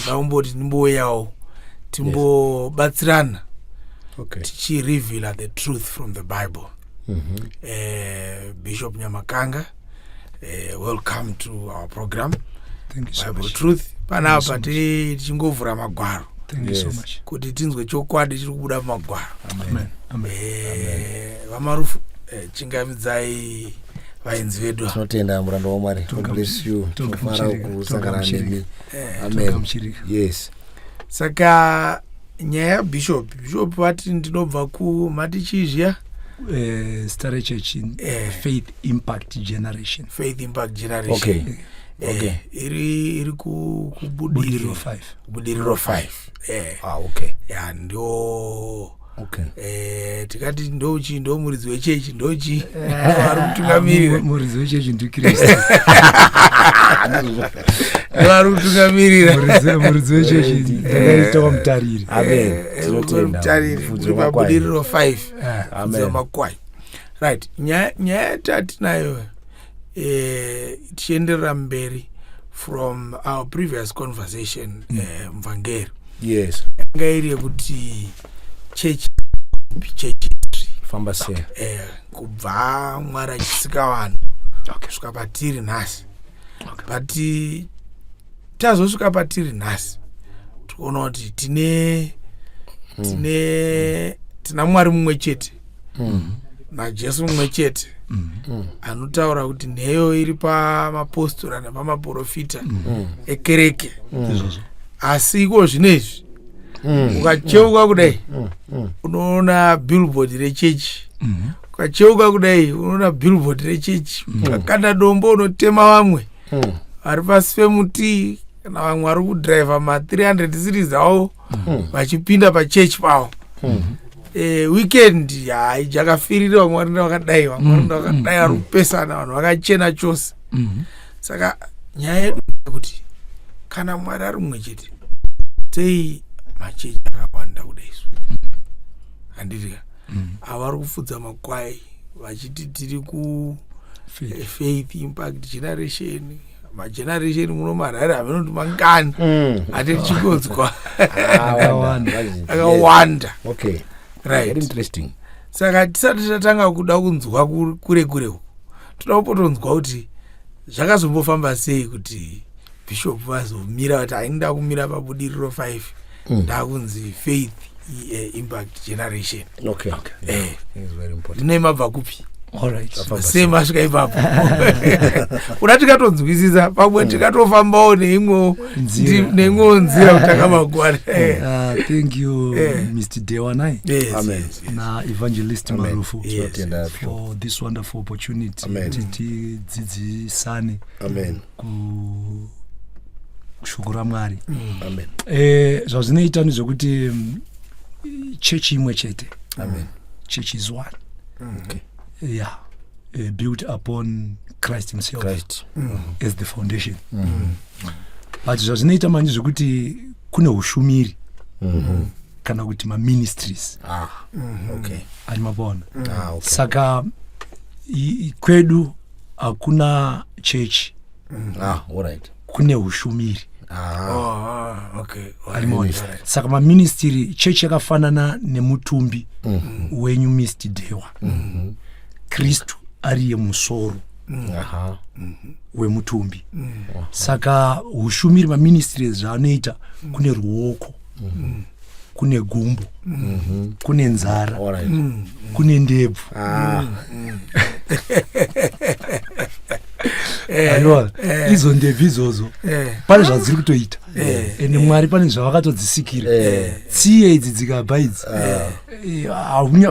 ndaumboti ndimboyawo timbobatsirana Okay. tichireveala the truth from the Bible. Bishop Nyamakanga, welcome to our program. Thank you so Bible much. Truth. Panapa tichingovhura magwaro Thank you so much. kuti tinzwe chokwadi chiri kubuda mumagwaro. Amen. Amen. Vamarufu chingamidzai vaenzi vedu. Tinotenda muranda waMwari. God bless you. Tofara kusangana nemi. Amen. Yes. Saka nyaya bishop vati ndinobva mati chizhia Star Church Faith Impact Generation. Faith Impact Generation. Okay. Iri Budiriro 5. Budiriro 5. Okay. Ya ndo Okay. tikati ndo muridzi wechechi ndochi ari kutungamirira Muridzi wechechi ndiKristu. ari kutungamirira Muridzi wechechi ndakaita mutariri. Amen. mutariri Budiriro 5. Amen. Makwai. Right. Nyaya tatinayo tichienderera mberi from our previous conversation mvangeri. Yes. Yanga iri yekuti church Famba sei. Kubva Mwari achisika vanhu kusvika patiri nhasi. But tazosvika patiri nhasi tikuona kuti tina Mwari mumwe chete naJesu mumwe chete anotaura kuti nheyo iri pamapostora nepamaprofita ekereke. Asi iko zvinezvi ukacheuka kudai unoona billboard rechechi, ukacheuka kudai unoona billboard rechechi, ukakanda dombo unotema vamwe vari pasi pemuti kana vamwe vari kudhiraivha ma300 series avo vachipinda pachechi pavo. Weekend jakafirira vamwe varinda vakadai vamwe varinda vakadai vari kupesana vanhu vakachena chose. Saka nyaya yedu kuti kana Mwari ari mumwe chete sei machechi akawanda kudaiso handirika avari kufudza makwai vachiti tiri ku Faith Impact Generation. Mageneration muno marari avanoti mangani ati tichikonzwa akawanda. Okay. Right. Very interesting. Saka tisati tatanga kuda kunzwa kure toda kupotonzwa kuti zvakazombofamba sei kuti bishop vazomira kuti ainda kumira pabudiriro 5 ndakunzi Faith Impact Generation. Okay. It's very important. Ndine mabva kupi? All right. Same asvika ipapo. Una tikatonzwisisa pamwe tikatofambawo neimwewo nzira kutanga magwara. Thank you Mr. Dewanai. Amen. Na Evangelist Marufu for this wonderful opportunity. Tidzidzisane. Amen. Kushukura Mwari. Amen. Zvazvinoita ndezvekuti church imwe chete. Amen. Church is one. Okay. Yeah. Built upon Christ himself. Christ. As the foundation. But zvazvinoita manje zvekuti kune ushumiri kana kuti ma-ministries. Okay. Ari mabona. Okay. Saka kwedu hakuna church. All right. Kune ushumiri. Okay. Alimoni. Saka ma-ministry church yakafanana nemutumbi wenyu Mr. Dewa. Kristu ariye musoro wemutumbi. Saka ushumiri ma-ministries zvaanoita kune ruoko, kune gumbo, kune nzara, kune ndebvu. Izo ndebvu izvozo pane zvadziri kutoita ende Mwari pane zvavakatodzisikira. Tsiye idzi dzikabva idzi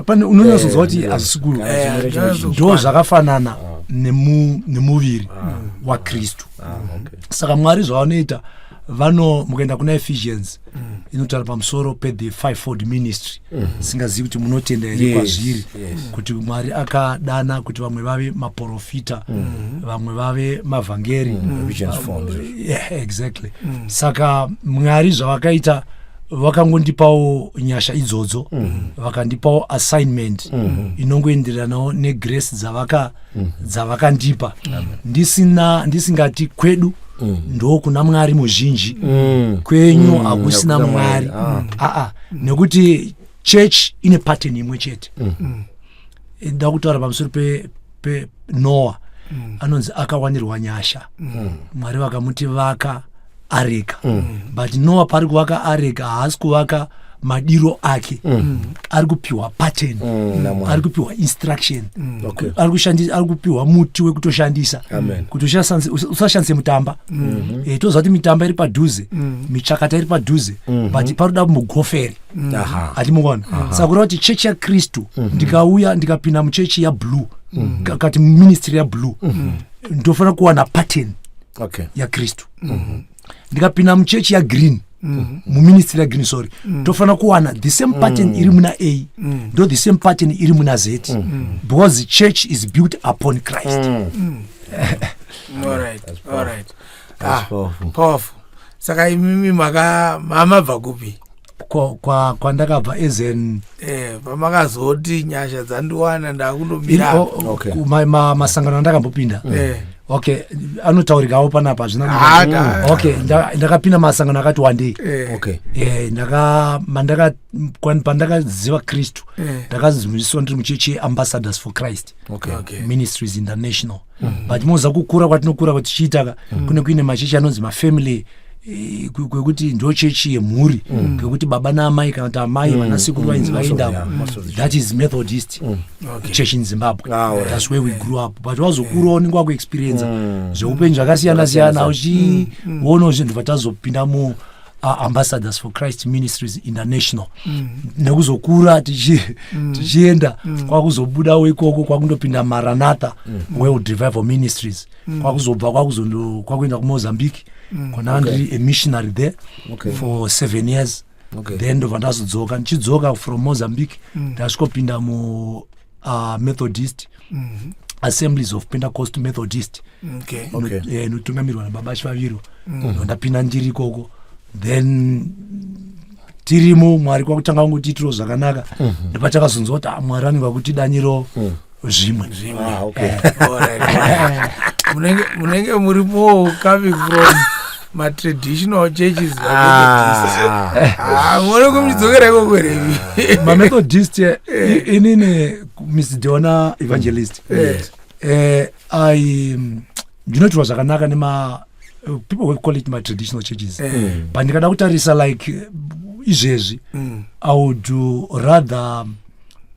unonyatsonzwa kuti hazvisikuru ndo zvakafanana nemuviri waKristu. Saka Mwari zvavanoita mukaenda kuna Ephesians inotaura pamusoro the fivefold ministry. Singazivi kuti munotenda here kwazviri kuti Mwari akadana kuti vamwe vave maprofita, vamwe vave mavhangeri. Exactly. Saka Mwari zvavakaita vakangondipawo nyasha idzodzo, vakandipawo assignment inongoenderanawo negrace dzavakandipa. Ndisingati kwedu ndo kuna Mwari muzhinji, kwenyu hakusina Mwari. Nekuti church ine pattern imwe chete. Ndakutaura pamusoro pe Noah, anonzi akawanirwa nyasha. Mwari vakamuti vaka areka. But Noah pari kuvaka areka haasi kuvaka madiro ake, ari kupiwa pattern, ari kupiwa instruction, ari kupiwa muti wekutoshandisa, kuti usashandise mutamba. Toziva kuti mitamba iri padhuze, michakata iri padhuze, but paroda mugofere. Hatimugona. Saka kureva kuti chechi yaKristu, ndikauya ndikapinda muchechi yablue, kati ministry yablue, ndofanira kuwana pattern yaKristu. Ndikapinda muchechi yagreen, muministry ya green, sorry, tofana kuwana the same pattern iri muna A, ndo the same pattern iri muna Z, because the church is built upon Christ. All right. Powerful. Saka imimi mamabva kupi? Kwa ndakabva ezen pamakazoti nyasha dzandiwana ndakundomira masangano andakambopinda. Okay, anotaurikawo panapa zvina. Okay, ndakapinda masangano akati wandei. Okay. Pandakaziva Kristu, ndakazimiswa ndiri muchechi Ambassadors for Christ. Okay. Ministries International. But moza kukura kwatinokura kwatichiita kune kuine machechi anonzi mafamily, kwekuti ndo chechi yemhuri, kwekuti baba naamai kana kuti amai vanasikuru vainzi vaenda. That is Methodist church in Zimbabwe. That's where we grew up. But wazokurawo unenge wakuexperience zveupenyu zvakasiyana-siyana, uchiona zvinhu vatazopinda mu Ambassadors for Christ Ministries International. Nekuzokura tichienda kwakuzobudawo ikoko kwakundopinda Maranatha World Revival Ministries, kwakuzobva kwakuenda kuMozambique, kona ndiri a missionary there for 7 years. Then ndobva ndazodzoka, ndichidzoka from Mozambique ndasvikopinda mu Methodist Assemblies of Pentecost Methodist, notungamirwa naBaba Chivaviro, ndapinda ndiri ikoko. Then tirimo Mwari kwakutanga kungotitiro zvakanaka, ndopachakazonzwa kuti Mwari anenge kutidanyiro zvimwe. Munenge muripo coming from traditional churches. Mune kumchidzokera ikoko revi mamethodist inini Mr. Deona Evangelist. Ndinotirwa zvakanaka nema people will call it my traditional churches. But ndikada kutarisa like izvezvi, I would rather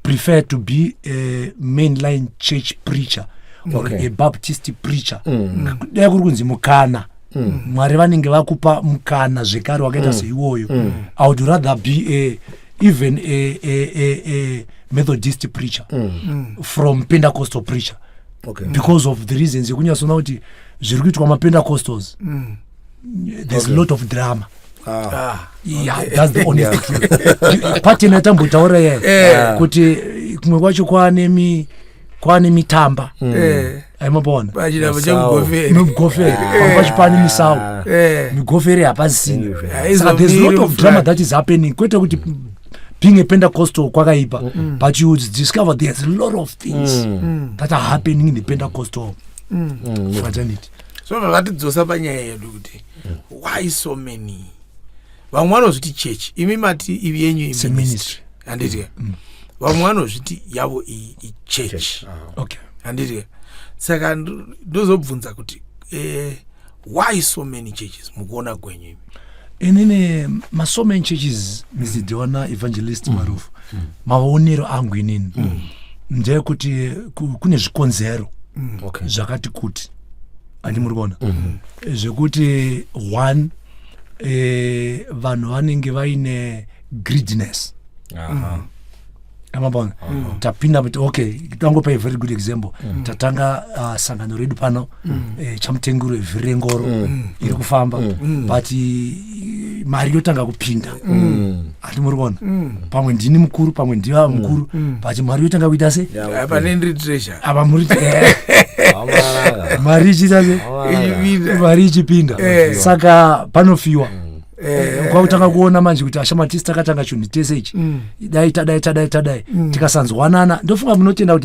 prefer to be a mainline church preacher or a Baptist preacher. Dai kuri kunzi mukana, Mwari vanenge vakupa mukana zvekare wakaita seiwoyo. I would rather be even a Methodist preacher from Pentecostal preacher. Because of the reasons yekunyasona kuti zviri kuitwa maPentecostals, there's a lot of drama. Yeah, that's the honest truth. Pati natambotaura yeye kuti kumwe kwacho kwane mitamba, aimabona migofere pachipani misawu, migofere hapasisini. There's a lot of drama that is happening. Kwete kuti being a Pentecostal kwakaipa, but you discover there's a lot of things that are happening in the Pentecostal fraternity. So vatidzosa panyaya yedu kuti why so many vamwe vanozviti church, imi mati ivi yenyu ministry, handiti vamwe vanozviti yavo church, handiti. Saka ndozobvunza kuti why so many churches mukuona kwenyu? Inini so many churches, Mr. Deona Evangelist Marufu, maonero angu inini ndekuti kune zvikonzero zvakati kuti andi murikuona zvekuti one, vanhu vanenge vaine greediness. Amabona tapinda kuti okay, tangopa a very good example. Tatanga sangano redu pano chamutenguro evhirengoro iri kufamba, but mari yotanga kupinda. Ati murikuona pamwe ndini mukuru, pamwe ndiva mukuru, but mari yotanga kuita se panendri treasure apa muri mari ichita se mari ichipinda. Saka panofiwa kwakutanga kuona manje kuti ashamatisi takatanga chinhu tese ichi dai tadai tikasanzwanana. Ndofunga munotenda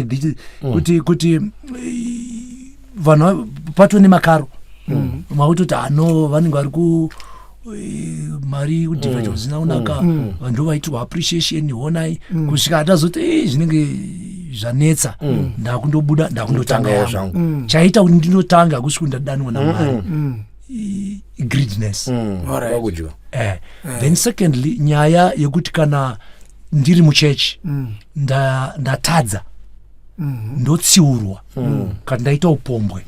kuti vanhu patone makaro makutoti ano vanenge vari ku mari kudhiva zina unaka vanhu vaitirwa appreciation honai kusvika atazoti zvinenge zvanetsa ndakundobuda ndakundotanga yangu chaita kuti ndinotanga kusvika ndadanwa naMwari greediness. Then secondly nyaya yekuti kana ndiri muchechi ndatadza ndotsiurwa kana ndaita upombwe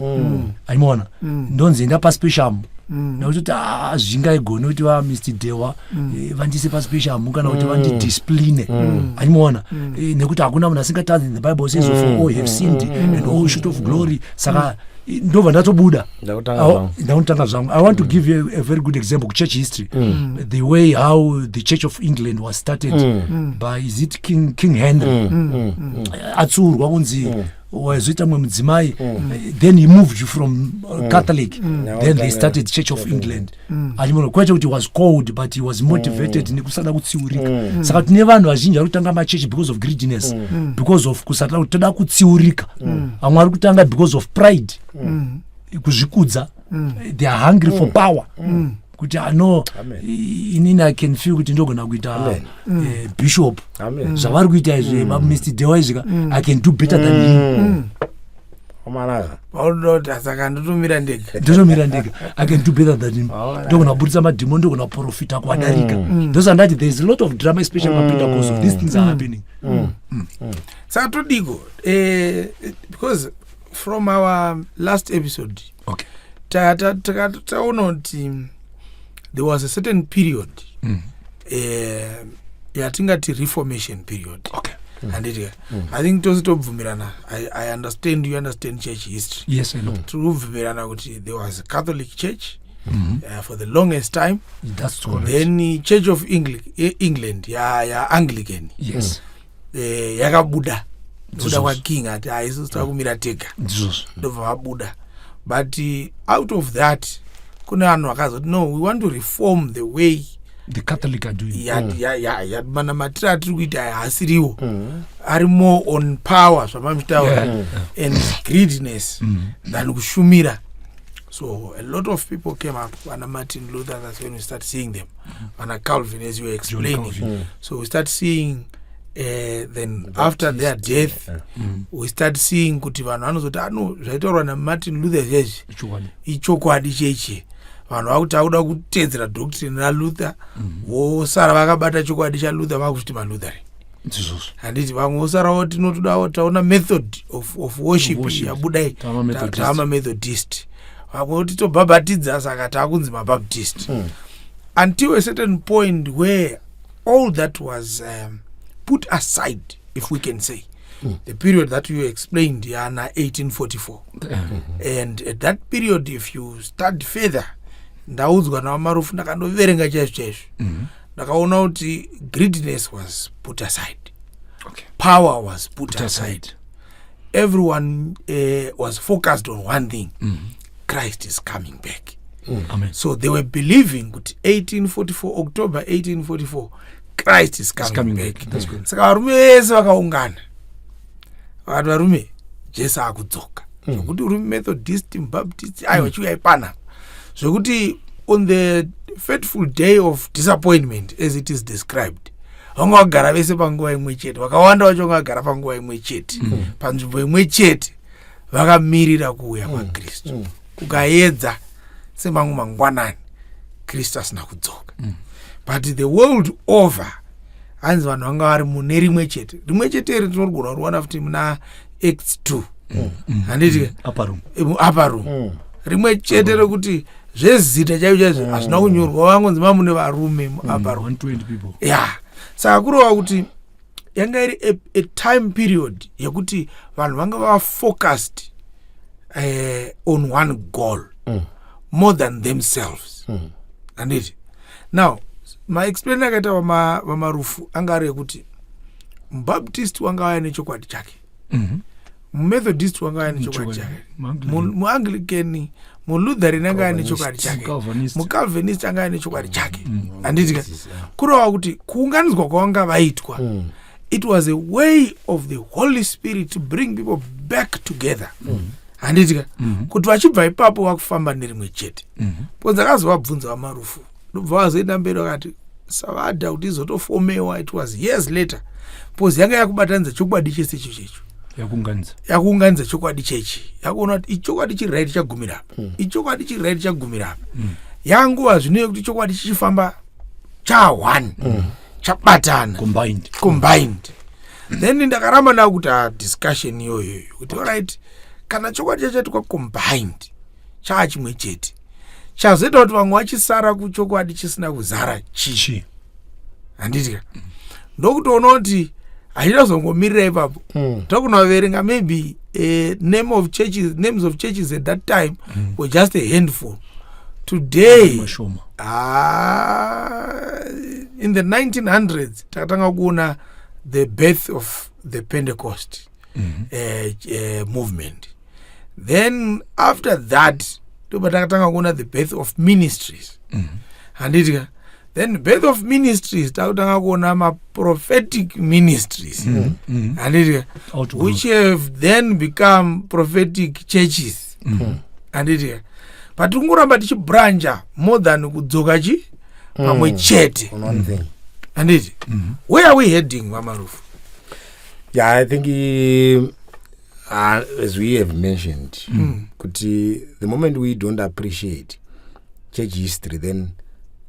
aimona ndonzi enda paspeciamu nakuti zvingaigone kuti Mr. Dewa vandise paspeciamu kana kuti vandidiscipline aimona nekuti hakuna munhu asingatadzi. The Bible says for all have sinned and all short of glory. Saka ndobva ndatobuda ndakutanga zvangu. I want to give you a very good example church history, the way how the Church of England was started by is it King Henry atsurwa kunzi wazoita mwe mudzimai then he moved from Catholic then they started Church of England. Alimona kwacha kuti was called but he was motivated nekusada kutsiurika. Saka tine vanhu vazhinji vari kutanga machechi because of greediness, because of kusada kuti toda kutsiurika. Vamwe vari kutanga because of pride, kuzvikudza. They are hungry for power. Kuti ano inini I can feel kuti ndogona kuita bishop zvavari kuita izvi Mr. Dewa izvika I can do better than him. Saka ndotomira ndega I can do better than him. Ndogona kubudisa madhimoni, ndogona kuprofita kuadarika. Those are that there is a lot of drama especially in Pentecostal. These things are happening. Saka todiko because from our last episode taona kuti there was a certain period yatingati reformation period. And I think tose tobvumirana. I understand you understand church history. Yes, I know. Tobvumirana kuti there was a Catholic church for the longest time. That's correct. Then Church of England ya Anglican. Yes. Yakabuda buda kwa king ati isusu takumira tega ndobva vabuda. But out of that kuna vanhu vakazoti no, we want to reform the way the Catholic are doing. Manamatira atiri kuita haasiriwo ari more on power zvamamitaura and greediness than kushumira. So a lot of people came up. Vana Martin Luther, that's when we start seeing them. Vana Calvin, as you were explaining. So we start seeing then after their death we start seeing kuti vanhu vanozoti ano zvaitaurwa naMartin Luther zvezvi ichokwadi chechi. Vanhu vakuti akuda kutedzera doctrine raLuther vosara vakabata chokwadi chaLuther vakuti maLutheran. Handiti vamwe vosarawo tinotodawo taona method of worship yabudai tama Methodist. Vamwe kuti tobhabhatidza saka takunzi maBaptist. Until a certain point where all that was put aside, if we can say. The period that you explained, Yana 1844. And at that period, if you start further, ndaudzwa navamarufu ndakandoverenga chaizvo ndakaona kuti greediness was put aside. Power was put aside. Everyone was focused on one thing. Christ is coming back. Amen. So they were believing that 1844, October 1844, Christ is coming back. That's good. Saka varume vese vakaungana vakati varume Jesu akudzoka zvokuti uri Methodist Baptist aiwa chiuya ipana zvokuti on the fateful day of disappointment as it is described vanga vagara vese panguva imwe chete, vakawanda vacho vagara panguva imwe chete panzvimbo imwe chete vakamirira kuuya kwaKristu. Kukaedza semangu mangwanani Kristu asina kudzoka. But the world over hanzi vanhu vanga vari mune rimwe chete iri tinogona kuona futi muna Acts 2 handiti upper room rimwe chete rekuti zvezita chaizvo hazvina kunyorwa vangonzi mamune varume muupper room 120 people. Yeah. Saka kurova kuti yanga iri a time period yekuti vanhu vanga vava focused on one goal more than themselves. Handiti now maexplain akaita vamarufu anga ari ekuti muBaptist wanga aya nechokwadi chake, muMethodist wanga aya nechokwadi chake, muAnglican muLutheran anga aya nechokwadi chake, muCalvinist anga aya nechokwadi chake. Handiti kurova kuti kuunganidzwa kwavanga vaitwa it was a way of the Holy Spirit to bring people back together. handitika kuti vachibva ipapo wakufamba nerimwe chete because akazovabvunza vaMarufu ndobva wazoenda mberi wakati savadha kuti izotofomewa. It was years later because yanga yakubatanidza chokwadi chese checho yakuunganidza chokwadi chechi yakuona kuti ichokwadi chiri right chagumira apa ichokwadi chiri right chagumira apa yanguva zvinoye kuti chokwadi chichifamba cha1 chabatana combined then ndakaramba nawo kuti discussion iyoyo kuti alright kana chokwadi chachaitwa combined chachimwe chete chazoita kuti vamwe vachisara kuchokwadi chisina kuzara chichi handitika ndokutoona kuti hachida zongomirira ipapo tokunaverenga maybe names of churches at that time were just a handful. Today in the 1900s takatanga kuona the birth of the Pentecost movement. Then after that takatanga kuona the birth of ministries handitika. Then the birth of ministries takatanga kuona ma prophetic ministries handitika, which have then become prophetic churches handitika. But tunguramba tichibranja more than kudzoka chi pamwe chete. And it, where are we heading, Marufu? Yeah, I think as we have mentioned, the moment we don't appreciate church history, then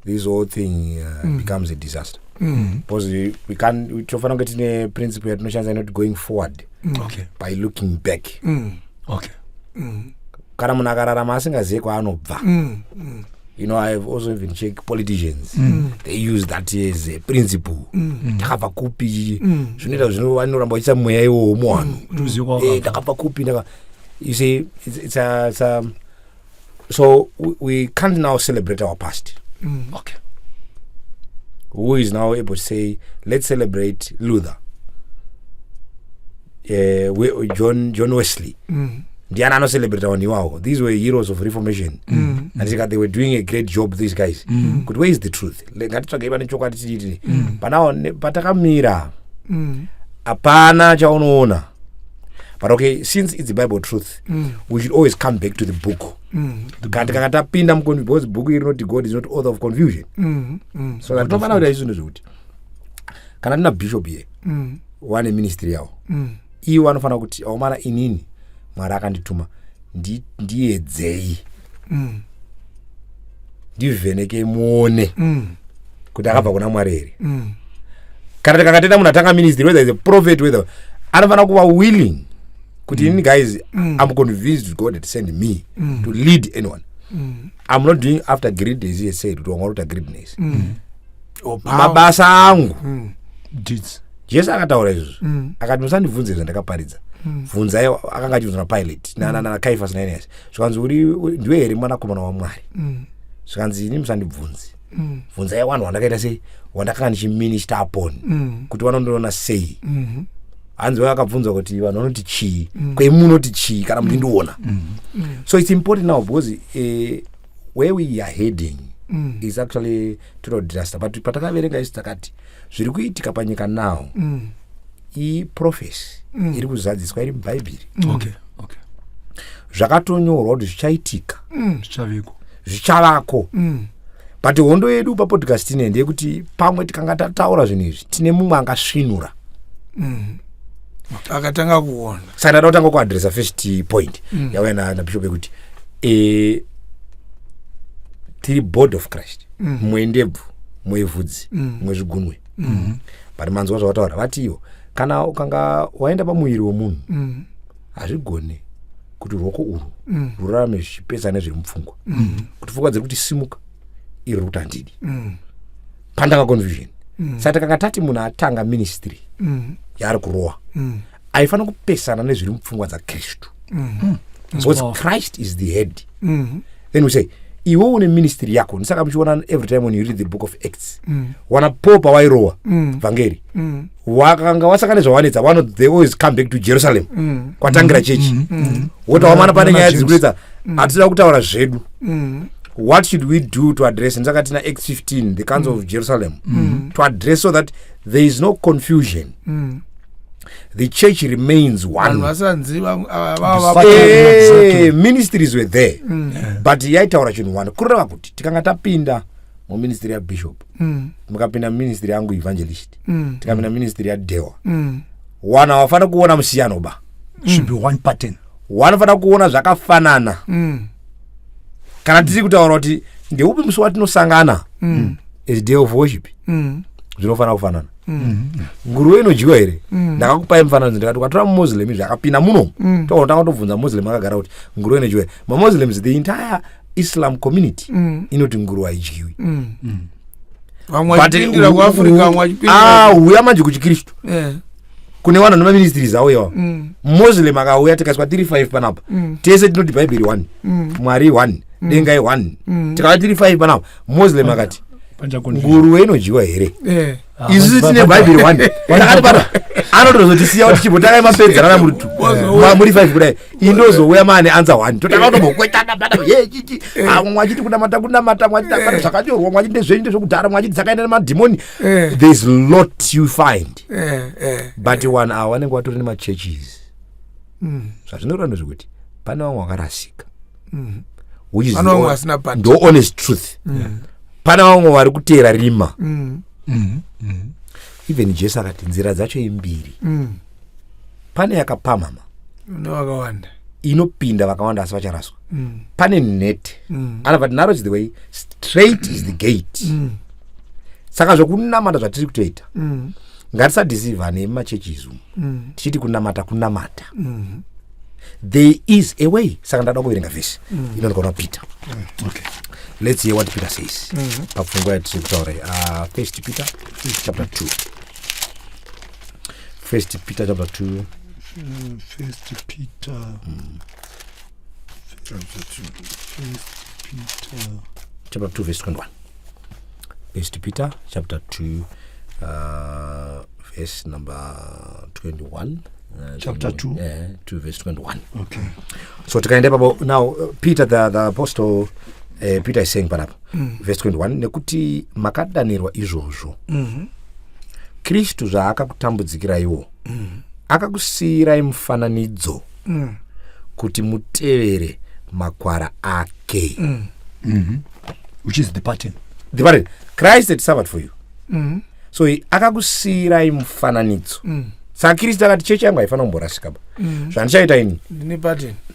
this whole thing becomes a disaster. Because we try to get a principle that no chance not going forward by looking back. Kana munhu akararama asingazivi kwaanobva. You know, I've also even checked politicians. They use that as a principle. Takabva kupi zvinoita zvinoramba vachiisa mweya iwowo muvanhu. Takabva kupi. You see, it's a so we can't now celebrate our past. Who is now able to say, let's celebrate Luther, John Wesley. Ndiana no celebrate on you. These were heroes of Reformation, and they were doing a great job. These guys. But where is the truth? But now, patakamira, apana chaunoona. But okay, since it's the Bible truth, we should always come back to the book. Because the book God is not author of confusion. So that now there is no truth. Kana na bishop here, one ministry yao. Hii wanafanya kuti omara inini. Mwari akandituma ndiedzei ndivheneke muone kuti akabva kuna Mwari here. Kana tikakatenda munhu atanga ministry, whether is a prophet, whether anofanira kuva willing kuti inini guys, I'm convinced God had sent me to lead anyone. I'm not doing after greatness, he said, to angorota greatness. Mabasa angu Jesu akataura izvozvo akati musandibvunze zvandakaparidza, bvunzai akanga achibvunzwa naPilate na Caiphas naEnanias, zvikanzi ndiwe here mwanakomana waMwari? Zvikanzi ini musandibvunze, bvunzai vanhu vandakaita sei, wandakanga ndichiminister upon, kuti vanondiona sei. Hanzi vakabvunzwa kuti vanhu vanoti chii, kwemunoti chii kana muchindiona. So it's important now because where we are heading is actually total disaster. But patakaverenga isi takati zviri kuitika panyika now prophecy iri kuzadziswa iri mubhaibheri. Zvakatonyorwa kuti zvichaitika, zvichavako. But hondo yedu papodcast ine ndeyekuti pamwe tikanga tataura zvinhu izvi tine mumwe angasvinura akatanga kuona. Saka ndada kutanga kuadresa first point yauya nabishop yekuti tiri body of Christ, mwendebvu, mwevhudzi, mwezvigunwe. But manzwa zvavataura vati iwo kana ukanga waenda pamuviri womunhu hazvigone kuti ruoko urwu rurarame zvichipesana zviri mupfungwa, kuti pfungwa dziri kuti simuka iri kuti handidi, pandanga confusion. Saka takanga tati munhu atanga ministry yaari kurowa aifanira kupesana nezviri mupfungwa dzaKristu, because Christ is the head. Then we say iwe une ministry yako. Nisaka muchiona every time when you read the book of Acts, wana Paul pawairowa vhangeri wakanga wasakane zvawanetsa, they always come back to Jerusalem kwatangira chechi. Wota wamana pane nyaya dzikuita hatida kutaura zvedu. What should we do to address? Nisaka tina Acts 15, the council of Jerusalem, to address so that there is no confusion the church remains vanhu one. vasanziva Ministries were there, but yaitaura chinhu one, kureva kuti tikanga tapinda muministry yabishop, mukapinda ministry yangu evangelist, tikapinda ministry yadewa, one havafanira kuona musiyano ba, should be one pattern. Wanofanira kuona zvakafanana. Kana tiri kutaura kuti ndeupi musi watinosangana is day of worship, zvinofanira kufanana. Nguruve inodyiwa here. Ndakakupai mufananidzo ndikati ukatora mumuslim zvakapinda muno, totanga tobvunza muslim akagara kuti nguruve inodyiwa here. Mamuslims, the entire Islam community inoti nguruve haidyiwi. vamwe vachipindira kuafrica, vamwe vachipindira uya manje kuchikristu kune vanhu nemaministries avo iwa. Muslim akauya tikaiswa tiri 5 panapa, tese tinoti bhaibheri 1, mwari 1, dengai 1, tikava tiri 5 panapa. Muslim akati nguruve inodyiwa here. Isusu tine bhaibheri 1. Takati pana anotozotisiya kuti chimbotakai mapedzerana muri 2 muri 5 kudai, indozouya maane answer 1, totanga kutombokwetana bada chichi mwachiti kunamata mwachiti zvakanyorwa mwachiti ndezvenyu ndezvokudhara mwachiti dzakaenda nemadhimoni. There's lot you find, but one wanenge watori nemachurches zvazvinoreva ndezvekuti pane vamwe vakarasika, which is the honest truth. Pane vamwe vari kuteera rima. Even Jesu akati nzira dzacho imbiri, pane yakapamhama nevakawanda, inopinda vakawanda asi vacharaswa. Pane neti, anobva narrow is the way, straight is the gate. Saka zvokunamata zvatiri kutoita, ngatisadeceive nemachurches umu tichiti kunamata. There is a way. Saka ndada kuverenga vhesi inondikanwa Peter. Let's hear what Peter says. Papfungwa yatiri kutaura 1 Peter chapter 2. 1 Peter chapter 2. 1 Peter chapter 2 verse 21. 1 Peter chapter 2 verse number 21. Chapter 2. 2 verse 21. Okay. So tikaenda papo now, Peter the apostle, Peter is saying panapa verse 21, nekuti makadanirwa izvozvo, Kristu zvaakakutambudzikiraiwo, akakusiyirai mufananidzo kuti mutevere makwara ake. Which is the pattern. The pattern. Christ had suffered for you. So akakusiyirai mufananidzo. Saka Kristu akati chechi yangu haifanira kumborasika ba. Zvandichaita ini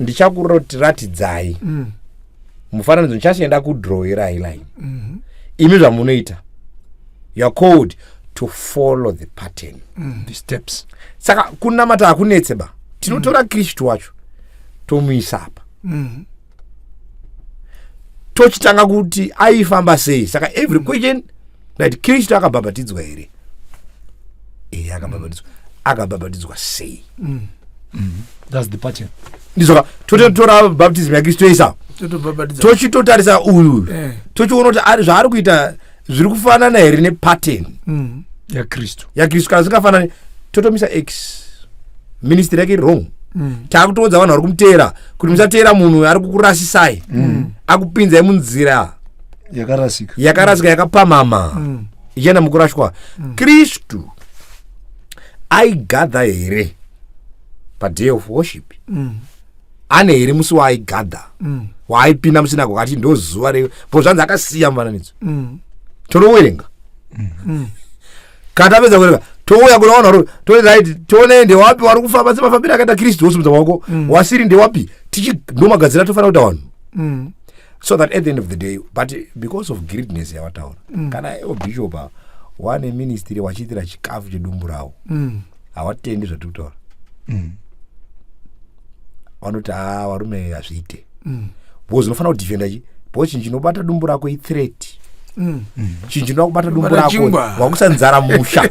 ndichakuratidzai mufananidzo, ndichasienda kudrowirai line. Imi zvamunoita, you are called to follow the pattern, the steps. Saka kunamata hakunetse ba, tinotora Kristu wacho tomuisa apa, tochitanga kuti aifamba sei. Saka every question that Kristu akabhabhatidzwa here, akabhabhatidzwa sei. That's the pattern. Ndizoka totora baptism ya Kristu isa, tochitotarisa uyu, tochiona kuti ari zvaari kuita zviri kufanana here ne pattern ya Kristu. Kana zikafanana, totomisa X ministry yake wrong. Takutoudza vanhu vari kumuteera kuti musateera munhu ari kukurasisai, akupinzai munzira yakarasika yakapamhama ichienda mukurashwa. Kristu aigadha here paday of worship? Ane here musi waaigadha, waaipinda musinagoge ati ndo zuva reo, po zvanzi akasiya mufananidzo. Tonowerenga kana tapedza kuverenga touya kuna vanhu vari tione ndewapi wari kufamba semafambiro akaita Kristu, wosimudza maoko, wasiri ndewapi, tichinomagadzira tofanira kuita vanhu. So that at the end of the day, but because of greedness yavataura, kana ivo bishop wane ministry vachiitira chikafu chedumbu ravo, havatendi zvatiri kutaura. Vanoti varume hazviite, because unofanira kudefenda chi, because chinhu chinobata dumbu rako ithreat. Chinhu chinokubata dumbu rako wakusanzara musha,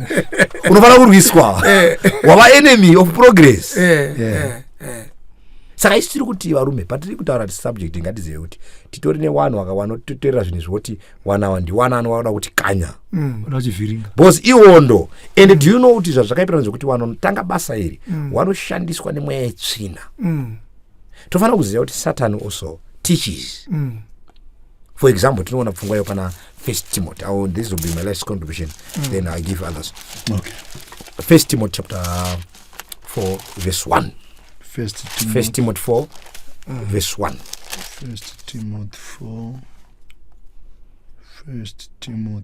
unofanira kurwiswa, wava enemy of progress. Saka isi tiri kuti varume patiri kutaura subject ngatizive kuti titori nevanhu vakawanototeerera zvinhu zvoti wanawa ndiwana anowana kuti kanya because iwondo. And do you know kuti zvazvakaipira zvokuti vanotanga basa iri vanoshandiswa nemweya yetsvina. Tofanira kuziva kuti Satan also teaches. For example, tinoona pfungwa yo pana 1 Timothy. This will be my last contribution, then I give others. 1 Timothy chapter 4 verse 1. 1 Timothy 4 verse 1. 1 Timothy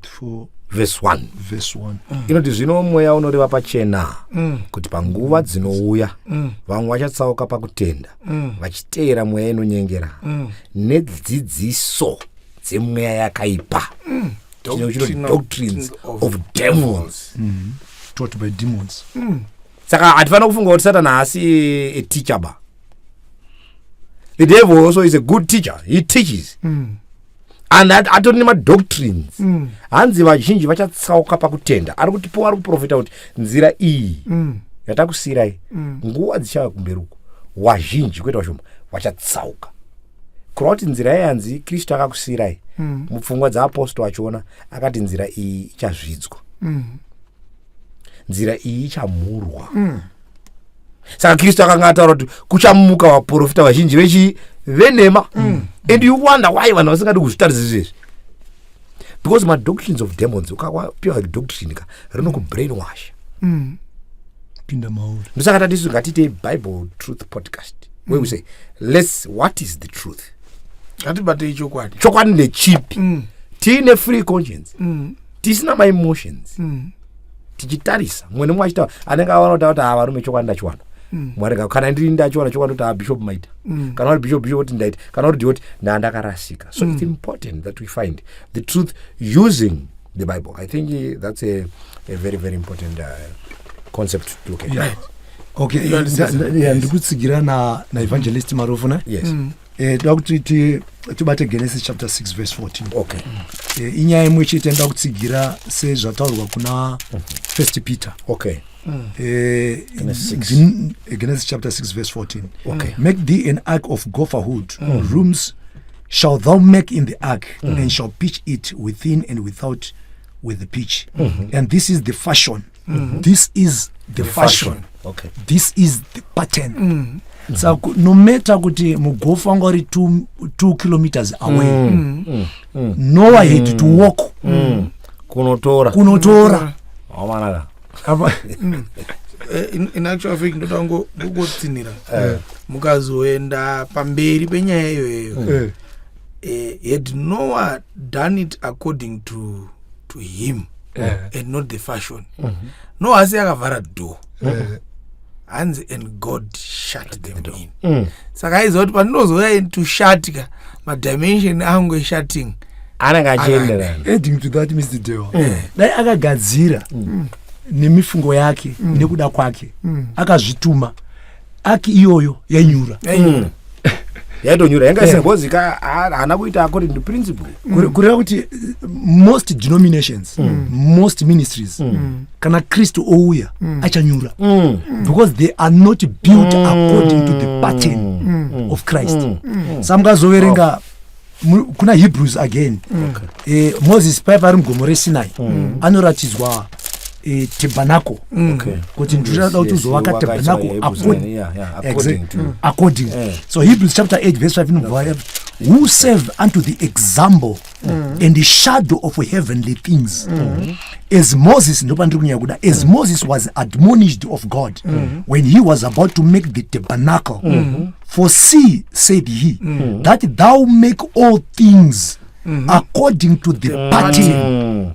4 verse 1. verse 1. Inoti zvino mweya unoreva pachena kuti panguva dzinouya vamwe vachatsauka pakutenda vachiteera mweya inonyengera nedzidziso dzemweya yakaipa doctrines of devils Taught by demons. saka hatifana kufunga kuti satani haasi a teacher ba. The devil also is a good teacher. He teaches. And atori nemadoctrines hanzi vazhinji vachatsauka pakutenda. Ari kutipowa ari kuprofita kuti nzira iyi yatakusiyirai nguva dzichava kumberuko wazhinji kwete washoma vachatsauka kureva kuti nzira iyi hanzi Kristu akakusiyirai. Mupfungwa dzaapostoli achiona akati nzira iyi ichazvidzwa, nzira iyi ichamurwa. Saka Kristu akanga ataura kuti kuchamuka vaprofita vazhinji venhema. And you wonder why vanhu vasingadi kuzvitaridza izvezvi. Because madoctrines of demons ukapiwa doctrine ka rinokubrainwash. Pinda mauri. Ndosaka tatisu ngatite Bible Truth Podcast where we say what is the truth? Ngatibate chokwadi. Chokwadi ndechipi? Tiine free conscience. Tisina my emotions. Tichitarisa mwene mwachita anenge aona kuti varume chokwadi ndachiwana. Mwari kana ndiri ndachiwana chokwadi kuti bishop maita. Kana kuti bishop kuti ndaita. Kana kuti ndoti ndandakarasika. So it's important that we find the truth using the Bible. I think that's a very very important concept to look at. Yeah. Okay. Ndikutsigira na evangelist Marofu na. Yes. Dakuti tibate Genesis chapter 6 verse 14. Okay. Inyaya imwe chete ndakutsigira sezvataurwa kuna 1 Peter. Okay. Genesis chapter 6 verse 14. Okay. Make thee an ark of gopherwood. Rooms shall thou make in the ark, and shall pitch it within and without with the pitch. And this is the fashion. This is the fashion. Okay. This is the pattern. So no matter kuti mugofa ngori 2 kilometers away, Noah had to walk. Kunotora. Amanaka. In actual fact ndotango kugotsinira mukazoenda pamberi penyaya iyoyo. Had Noah done it according to him and not the fashion. Noah asi akavhara door. And God shut them in. Saka izo kuti pandinozoya to shut ka madimension angu shutting. Adding to that Mr. Deo. Dai akagadzira nemifungo yake nekuda kwake. Akazvituma. Aki iyoyo yanyura. Yaitonyura yanga singozika hana kuita according to principle. Kureva kuti most denominations, most ministries kana Kristu ouya achanyura. Because they are not built according to the pattern of Christ. Samgazoverenga kuna Hebrews again. Moses paipa ari mugomore Sinai anoratidzwa tabernacle. Kuti ndinoda kuti uzovaka tabernacle according. So Hebrews chapter 8 verse 5, who serve unto the example and the shadow of heavenly things, as Moses as Moses was admonished of God when he was about to make the tabernacle. For see, said he, that thou make all things according to the pattern.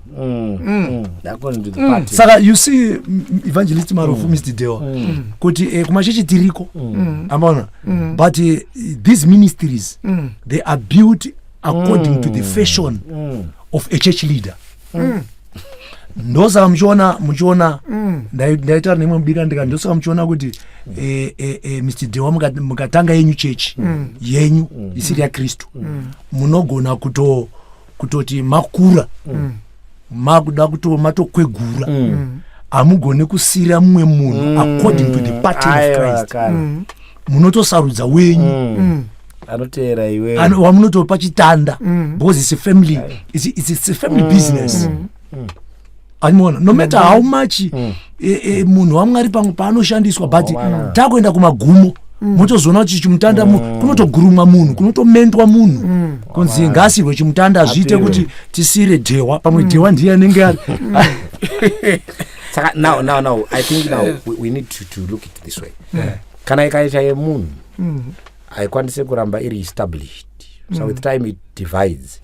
According to the pattern. Saka you see evangelist Marofu Mr. Deo kuti kumachechi tiriko amona, but these ministries they are built according to the fashion of a church leader. Ndosa mchiona ndaita nemwe mbika ndika ndosa mchiona kuti Mr. Deo mukatanga yenyu church yenyu isiri ya Kristu munogona kutoti makura makuda kuto matokwegura amugone kusira mumwe munhu according to the pattern of Christ. Munotosarudza wenyu anoteera iwe wamunotopa chitanda because it's a family, it's a family business. Animona, no matter how much munhu wamwari pamwe paanoshandiswa, but takuenda kumagumo motozona kuti chimutanda kunotogurumwa munhu, kunotomendwa munhu kunzi ngasirwe chimutanda zviite kuti tisire Dhewa pamwe Dhewa ndiye anenge ari. Saka now I think now we need to look at it this way. Kana ikaita yemunhu haikwanise kuramba iri established. So with time it divides.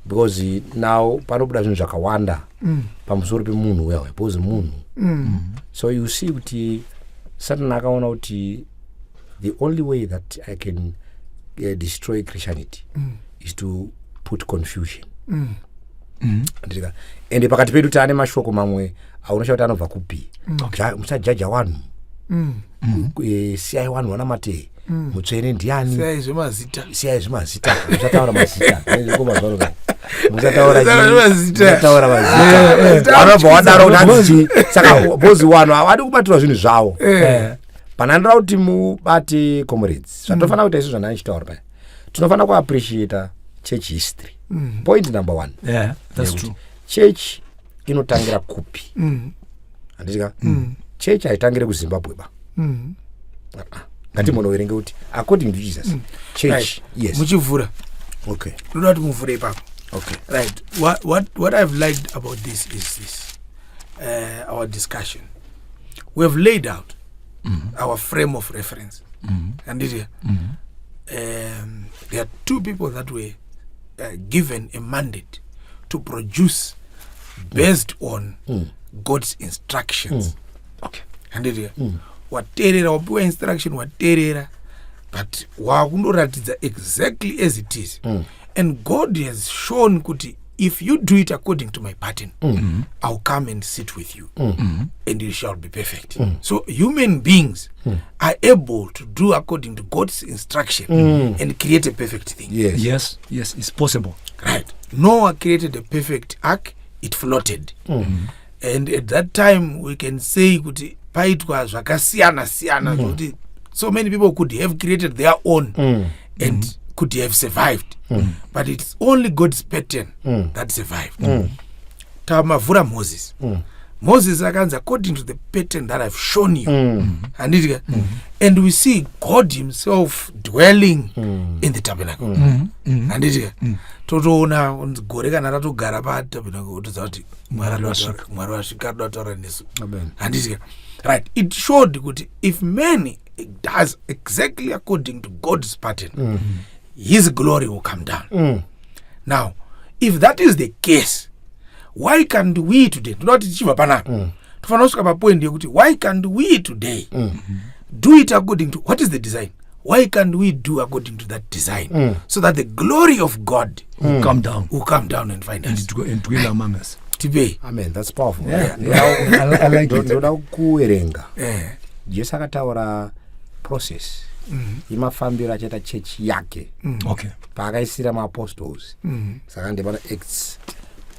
Because now panobuda zvinhu zvakawanda pamusoro pemunhu wewe because munhu. So you see kuti Satan akaona kuti the only way that I can destroy Christianity is to put confusion. Ende pakati pedu tane mashoko mamwe aunosha kuti anobva kupi. Musajaja wanhu. Siyai wanhu wana mate. Mutsvene ndiani. Siyai zvemazita. Musataura mazita. Musataura mazita. Vanobva wadaro kuti saka bozi wanhu havadi kubatirwa zvinhu zvavo. Panandira kuti mubate comrades. Zvatofana kuita isu zvanachitaura paya. Tinofana kuappreciate church history. Point number 1. Yeah, that's true. Church inotangira kupi. Andika? Church haitangire kuZimbabwe ba. Ngati munoverenge kuti according to Jesus. Church, right. Yes. Muchivhura. Okay. Don't have to move ipapo. Okay. Right. What I've liked about this is this. Our discussion. We have laid out our frame of reference. And there are two people that were given a mandate to produce based on God's instructions. Okay. And there waterera wapiwa instruction waterera but wakundoratidza exactly as it is. And God has shown kuti if you do it according to my pattern, I'll come and sit with you and you shall be perfect. So human beings are able to do according to God's instruction and create a perfect thing. Yes, it's possible. Right. Noah created a perfect ark, it floated. And at that time we can say kuti paitwa zvakasiyana kuti so many people could have created their own and could have survived. But it's only God's pattern that survived. Tamavhura Moses. Moses akanzi according to the pattern that I've shown you. And we see God himself dwelling in the tabernacle. Totoona gore kana ratogara patabernacle toza kuti Mwari wasvika dataura nesu. Right. It showed kuti if man does exactly according to God's pattern, his glory will come down. Now, if that is the case, why can't we today, not chiva panapa, why can't we today do it according to what is the design? Why can't we do according to that design so that the glory of God will come down and find us and dwell among us? Amen. That's powerful. I like it. Ndoda kuerenga. Jesu akataura process. Imafambira achaita church yake. Okay. Paakaisira maapostles. Saka ndibana Acts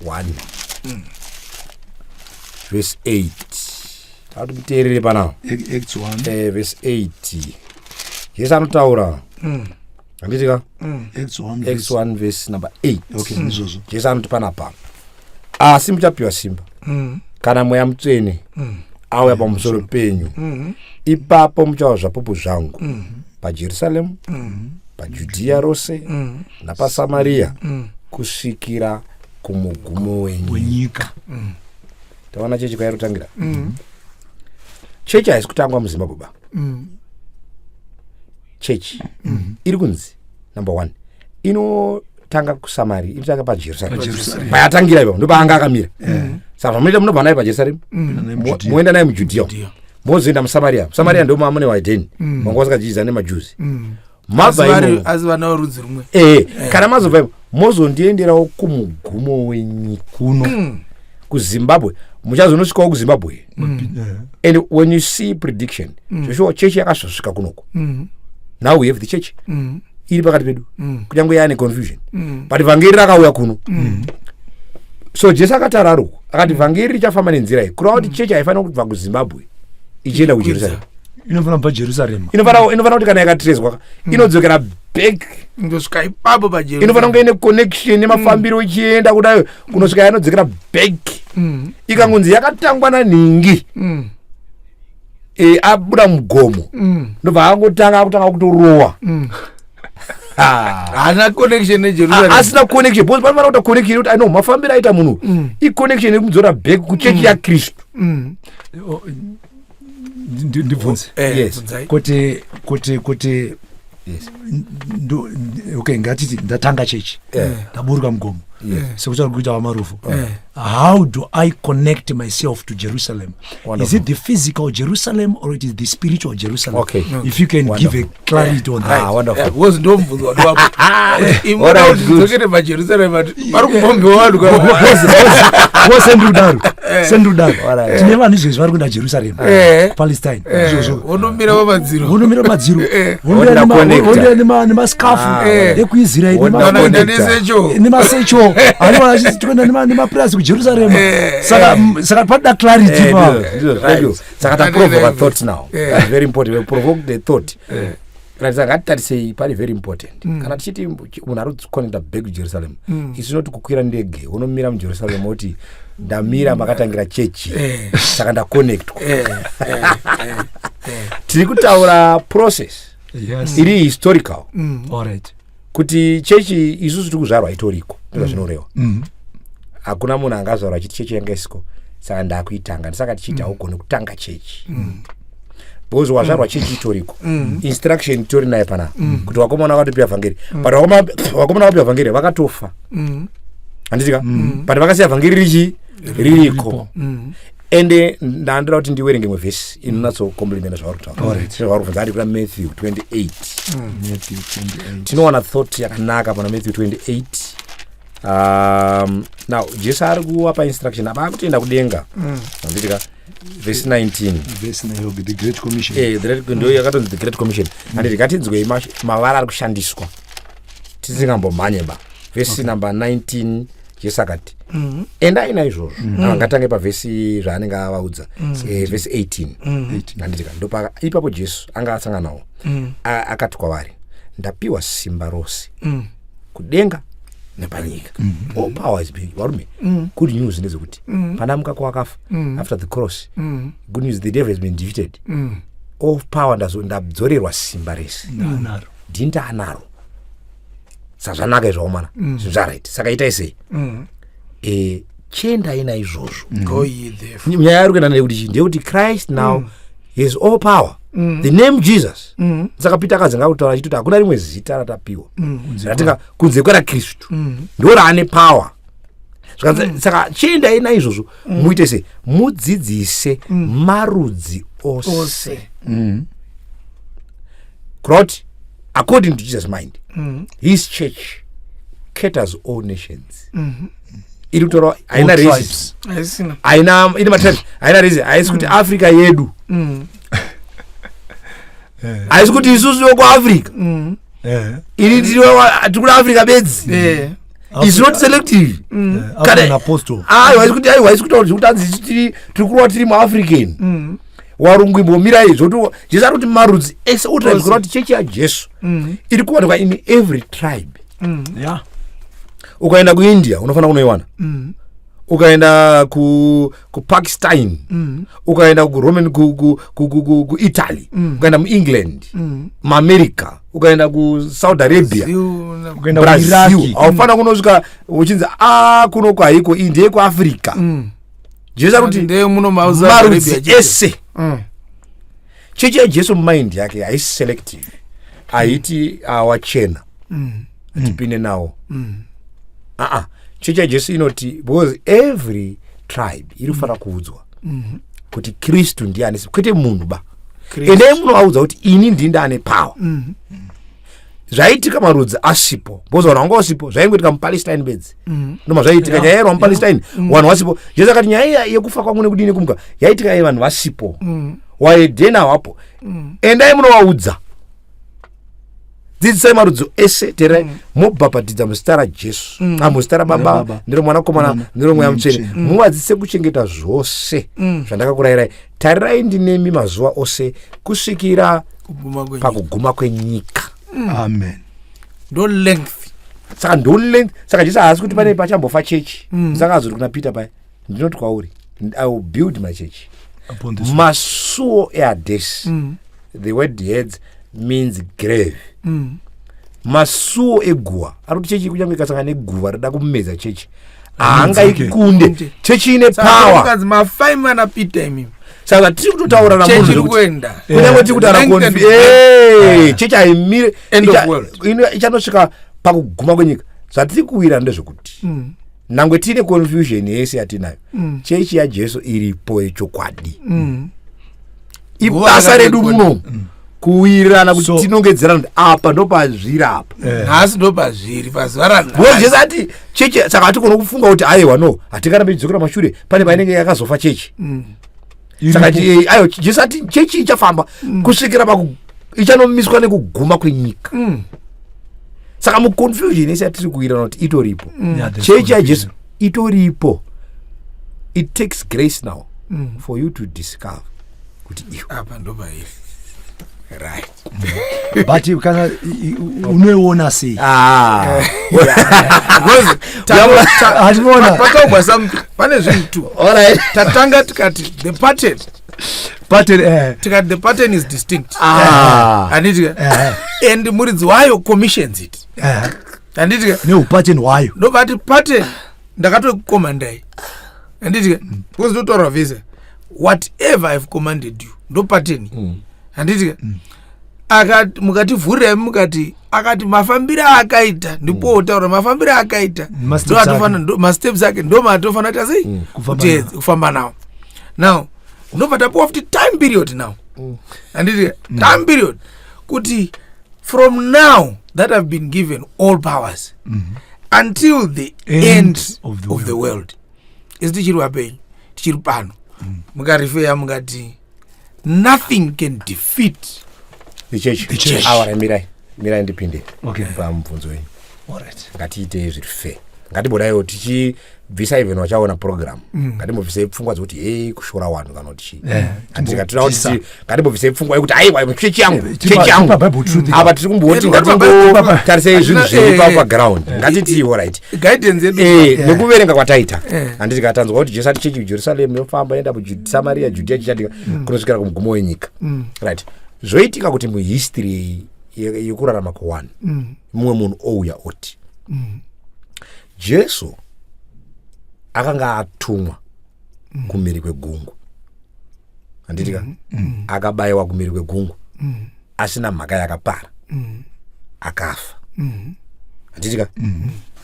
1 verse 8. Tauti muteerere pana. Acts 1 verse 8. Jesu anotaura. Anditika? Acts 1 verse number 8. Okay, nizozo. Jesu anoti panapa. Asi muchapiwa simba. Kana mweya mutsvene auya pamusoro penyu. Ipapo muchaona zvapupu zvangu paJerusaremu, paJudhea rose napaSamaria kusvikira kumugumo wenyika. Taona chechi kwairi kutangira. Chechi haisi kutangwa muZimbabwe ba. Chechi iri kunzi number 1 inotanga kuSamaria, inotanga paJerusaremu. Payatangira ipapo ndo paanga akamira. Saka munoita munobva naye paJerusaremu, moenda naye muJudhea, mozoenda muSamaria. Samaria ndio mamune waidheni vanga vasikadzidzana nemaJuzi. Asi vana vorudzi rumwe. Kana mazobva ipo mozondienderawo kumugumo wenyika kuno kuZimbabwe. Muchazonosvikawo kuZimbabwe. And when you see prediction, Joshua church yakasvika kunoko. Now we have the church iri pakati pedu kunyangwe yaane confusion, but vhangeri rakauya kuno. So Jesu akataura akati vhangeri richafamba nenzira iyi kureva kuti chechi haifanira kubva kuZimbabwe ichienda kuJerusaremu. Inofana paJerusaremu. Inofana kuti kana yakatrezwa inodzokera back ndosvika ipapo paJerusaremu. Inofana kunge ine connection nemafambiro ichienda kudayo kunosvika yanodzokera back. Ikangonzi yakatangwa nanhingi abuda mugomo ndobva kutanga kutorowa. haana connection nejerusalem asina connection because panofanira kuita connection yekuti ano mafambiro aita munhu iconnection yekudzora back kuchechi yakristu. ndibvunze Yes. kuti Yes. okay ngatiti ndatanga chechi ndaburuka mugomo sekutsvaka kuita wamarufu. How do I connect myself to Jerusalem? Wonderful. Is it the physical Jerusalem or it is the spiritual Jerusalem? Okay. If you can give a clarity on that. Wonderful. because ndomubvunzo wapo Alright, imona kuti good. dzokere majerusalem ati pari kubongewa vanhu sendudaro Alright. tine vanhu izvezvi vari kuenda Jerusalem Palestine izvozvo wonomira pamadziro vonomira madziro Wonderful connector. nemaskafu ekuisrael wanoenda nesecho nemasecho anoona achiti tikuenda nemapurasi kujerusalem saka padida clarity saka taprovoke a thought now. That's very important. We provoke the thought. Ngatitarisei pari very important. Kana tichiti munhu ari kuconnecta back kujerusalem isu noti kukwira ndege unomira mujerusalem woti ndamira makatangira chechi saka ndaconnectwa. Tiri kutaura process iri historical kuti chechi isusu tiri kuzvarwa itoriko ndizvo zvinoreva. Hakuna munhu angazvarwa achiti chechi yanga isiko saka ndakuitanga ndisaka tichiti haugone kutanga chechi because wazvarwa chechi itoriko instruction itori naye pana kuti wakomana vakatopiwa vhangeri but wakomana vapiwa vhangeri vakatofa handitika but vakasiya vhangeri ririko ende ndandira kuti ndiwerenge muvhesi inonatsokomplimenta zvavari kutaura zvavari kubvunza ari kuna Matthew 28 tinowana thought yakanaka pana Matthew 28. Now Jesu ari kuwapa instruction apa akutoenda kudenga handitika verse 19 the great commission ndo yakatonzi the great commission handiti ngatinzwei mavara ari kushandiswa tisingambomhanyeba verse number 19 Jesu akati endai naizvozvo ngatange pavhesi zvaanenge avaudza verse 18 handitika ndopaka ipapo Jesu anga asangana nawo akati kwavari ndapiwa simba rose kudenga nepanyika. All power is being varume. Good news ndezekuti pana mukako wakafa after the cross. Good news the devil has been defeated. All power ndadzorerwa simba rese ndinda anaro sazvanaka izvomana zvaright saka itai sei chiendai naizvozvo nyaya yari kuenda nekuti ndekuti Christ now has all power. The name Jesus saka Peter akazenga kutaura achiti hakuna rimwe zita ratapiwa ratinga kunze kwera Kristu ndo raane power. Saka chiendai naizvozvo muite sei mudzidzise marudzi ose. Crowd according to Jesus mind his church caters all nations. Iri kutora haina races haina ine matribes haina races haisi kuti Africa yedu haisi kuti isusu yokuAfrica iri tikuri Africa bedzi is not selective. Haisi kutaura kuti anzi tiri kurova tiri muAfrican warungu imbomira izvo kuti Jesu ari kuti marudzi ese utribes kurova kuti chechi yaJesu iri kuwanikwa in every tribe. Ukaenda kuIndia unofanira kunoiwana, ukaenda kuPakistan, ukaenda kuRoman kuItaly, ukaenda muEngland, muAmerica, ukaenda kuSaudi Arabia, ukaenda kuBrazil, aufana kunosvika uchinzi kuno kwaiko India kuAfrica. Jesu ari kuti marudzi ese. Chechi yaJesu mind yake haisi selective, haiti awachena tipinde nawo. Chechi yaJesu inoti because every tribe irifana kuudzwa kuti Kristu ndiani, kwete munhu ba. Ende munhu audza kuti ini ndinda ane power. Zvaitika marudzi asipo, because vanhu vanga vasipo, zvaingoitika muPalestine bedzi. Ndoma zvaitika nyaya yero muPalestine, vanhu vasipo. Jesu akati nyaya yekufa kwangu nekudini kumuka, yaitika vanhu vasipo. Waedhena wapo. Endai munovaudza. Dzidzisai marudzi ese terai mobhabhatidza muzita raJesu, muzita raBaba neromwanakomana neromweya mutsvene, muvadzise kuchengeta zvose zvandakakurayirai. Tarirai ndinemi mazuva ose kusvikira pakuguma kwenyika. Amen. Ndo length. Saka ndo length. Saka Jesu haasi kuti pane pachambofa chechi. Saka azoti kuna Peter paya, ndinoti kwauri, I will build my church. Masuo eHadesi. The word heads means grave. masuo eguva ari kuti chechi kunyange ikasangana neguva rida kumedza chechi haangaikunde. Chechi ine power. mafaimana Peter imi saka tiri kutotaura namunhu chiri kuenda kunyange tiri kutaura chechi haimire ichanosvika pakuguma kwenyika. Zvatiri kuwira ndezvekuti nangwe tine confusion yese yatinayo chechi yaJesu iripo yechokwadi. Ibasa redu muno kuwirirana kuti tinongedzerana kuti apa ndopazviri apa nhasi ndopazviri pazuva ranhasi. Jesu ati chechi saka hatikona kufunga kuti aiwa no hatikarambe tidzokera mashure pane painenge yakazofa chechi. Saka ayo Jesu ati chechi ichafamba kusvikira ichaноmiswa nekuguma kwenyika. Saka muconfusion yese yatiri kuwirirana kuti itoripo chechi yaJesu itoripo. It takes grace now for you to discover kuti apa ndopairi right. But kana unoiona sei? Patogwa something pane zvinhu tu. Alright. Tatanga tikati the pattern tikati the pattern is distinct. Handitika and muridzi wayo commissions it. Handitika neupattern wayo ndobati pattern ndakatokukomandai. Handitika kuzotaura visa whatever I've commanded you ndo pattern. Handitika akati mukativhurira mukati akati mafambiro akaita ndipo utaura mafambiro akaita ndo atofana ma steps ake ndo matofana tasei kufamba nawo. Now ndobva tapiwa futi time period now. Handitika time period kuti from now that I've been given all powers until the end of the world. Is tichiri wapenyu tichiri pano mukarifeya mukati nothing can defeat the church. Awara mirai ndipinde pamubvunzo wenyu. Ngatiite zviri fair. Ngatibodaiwo tichibvisa even wachaona program ngatimbobvisei pfungwa dzokuti kushora vanhu kana kuti ngatimbobvisei pfungwa yekuti aiwa chechi yangu apa tiri kumboti ngatimbotarisei zvinhu zviri paground. Ngatiti alright guidance nekuverenga kwataita handiti katanzwa kuti Jesu ati chechi Jerusalem yofamba enda kuSamaria Judea chichatika kunosvikira kumugumo wenyika. Right. Zvoitika kuti muhistory yekurarama kwewanhu mumwe munhu ouya oti Jesu akanga atumwa kumhiri kwegungwa. Handitika akabayiwa kumhiri kwegungwa asina mhaka yakapara akafa. Handitika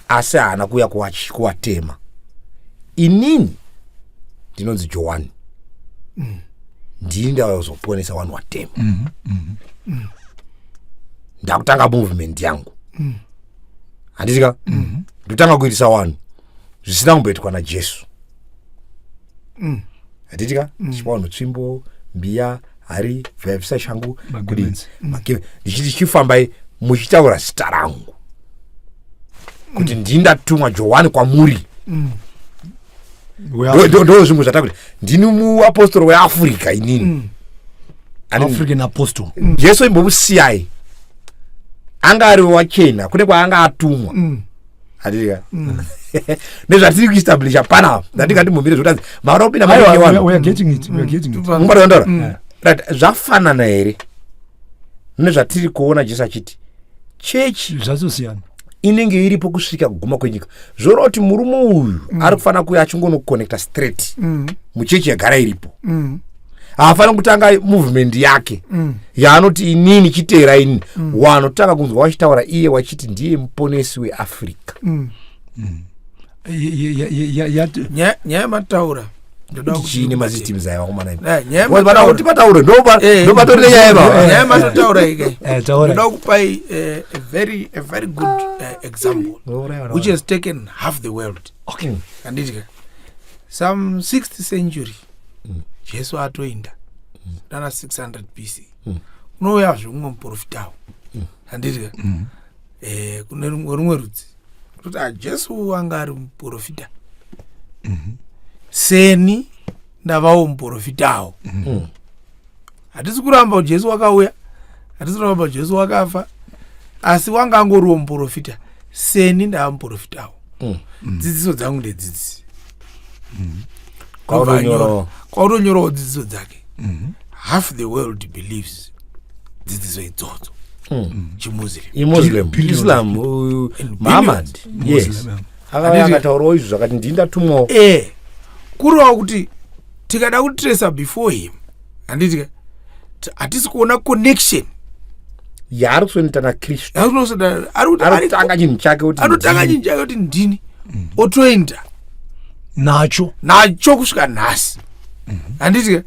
asi haana kuuya kuwatema. Inini ndinonzi Johani ndini ndazoponesa vanhu watema. Ndakutanga movement yangu. Handitika ndotanga kuitisa vanhu zvisina kumboitwa naJesu. Handitika ndichipa vanhu tsvimbo mbiya hari bvisa shangu ndichiti chifambai muchitaura zita rangu kuti ndindatumwa Johani kwamuri. ndo zvimwe zvatakuti ndini muapostoro weAfrica inini African apostle. Jesu imbomusiyai anga ari wachena kune kwaanga atumwa. Handika nezvatiri kuestablisha panapa ndatingatimumbire zvokuti maropinda we are getting it right. Zvafanana here nezvatiri kuona Jesu achiti chechi zvazosiyana inenge iripo kusvika kuguma kwenyika. Zvoreva kuti murume uyu ari kufanira kuya achingonoconnecta straight muchechi yagara iripo. Hafanira kutanga movement yake yaanoti inini chiteera inini wanotanga kunzwa wachitaura iye wachiti ndiye muponesi weAfrica. nyaya mataura chine masystems aya wakomana kuti pataure ndopatorine nyaya matotaura ike ndoda kupai a very good example which has taken half the world. Handitika some 6th century Jesu atoinda dana 600 BC kunouya zvimwe muprofitawo. Handitika kune rumwe rudzi kuti Jesu anga ari muprofita seni ndavawo muprofitawo. Hatisi kuramba kuti Jesu wakauya, hatisi kuramba kuti Jesu wakafa, asi wanga angoriwo muprofita seni ndava muprofitawo. Dzidziso dzangu ndedzidzisi kwautonyorowo dzidziso dzake. Half the world believes dzidziso idzodzo. Muslim Islam Muhammad yes akataurawo izvo zvakati ndindatumwawo kuriwa kuti tikada kutresa before him handiti hatisi kuona connection yaari kusonita naKristu anotanga chinhu chake kuti ndini otoenda nacho kusvika nhasi handiti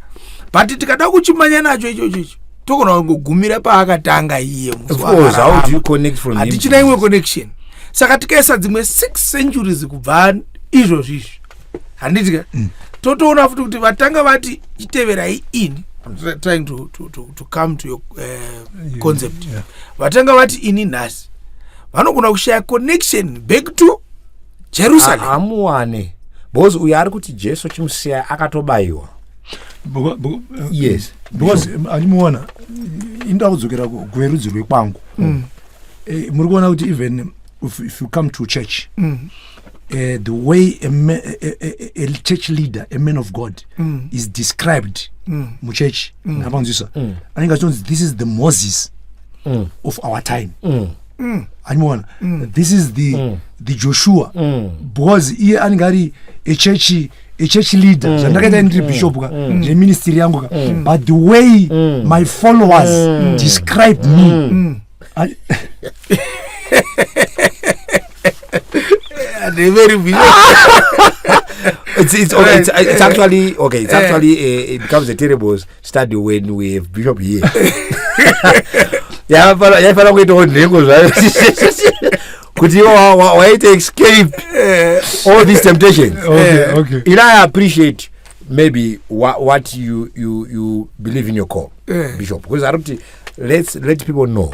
but tikada kuchimanya nacho ichocho togona kungogumira paakatanga iye hatichina imwe connection saka tikaisa dzimwe 6 centuries kubva izvozvizvi handitika totoona futi kuti vatanga vati chiteverai ini trying to come to your concept vatanga vati ini nhasi vanogona kushaya connection back to Jerusalem amuwane because uyo ari kuti Jesu chimusiya akatobayiwa yes because animuona inda kudzokera kuverudzi rwekwangu muri kuona kuti even if you come to church the way a church leader, a man of God is described muchurch napanzisa anenge achonzi this is the Moses of our time animuona this is the Joshua because iye anenge ari a church leader zvandakaita ndiri bishop ka ministry yangu ka but the way my followers describe me it's actually okay. It's actually it becomes a terrible study when we have Bishop here. Could you why to escape all these temptations? Okay. You know, I appreciate maybe what you believe in your core, Bishop, because I don't let people know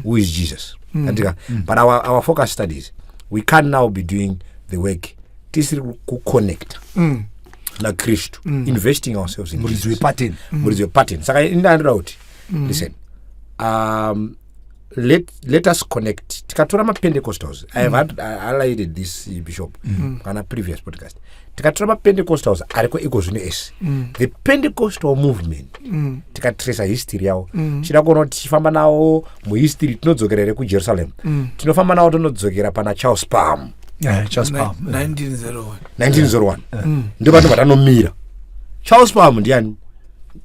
who is Jesus. But our focus studies, we can now be doing the work. This is to connect like Christ, investing ourselves in Jesus. Pattern. So listen, let us connect. Tikatora ma Pentecostals. I have highlighted this, Bishop, on a previous podcast. Tikatora ma Pentecostals ariko ikozune S. The Pentecostal movement. Tikatrace history yao. Chidakona tifamba nawo mu history tinodzokerere ku Jerusalem. Tinofamba nawo tondodzokera pana Charles Palm. Charles Palm 1901 ndio vanhu vatanomira. Charles Palm ndiani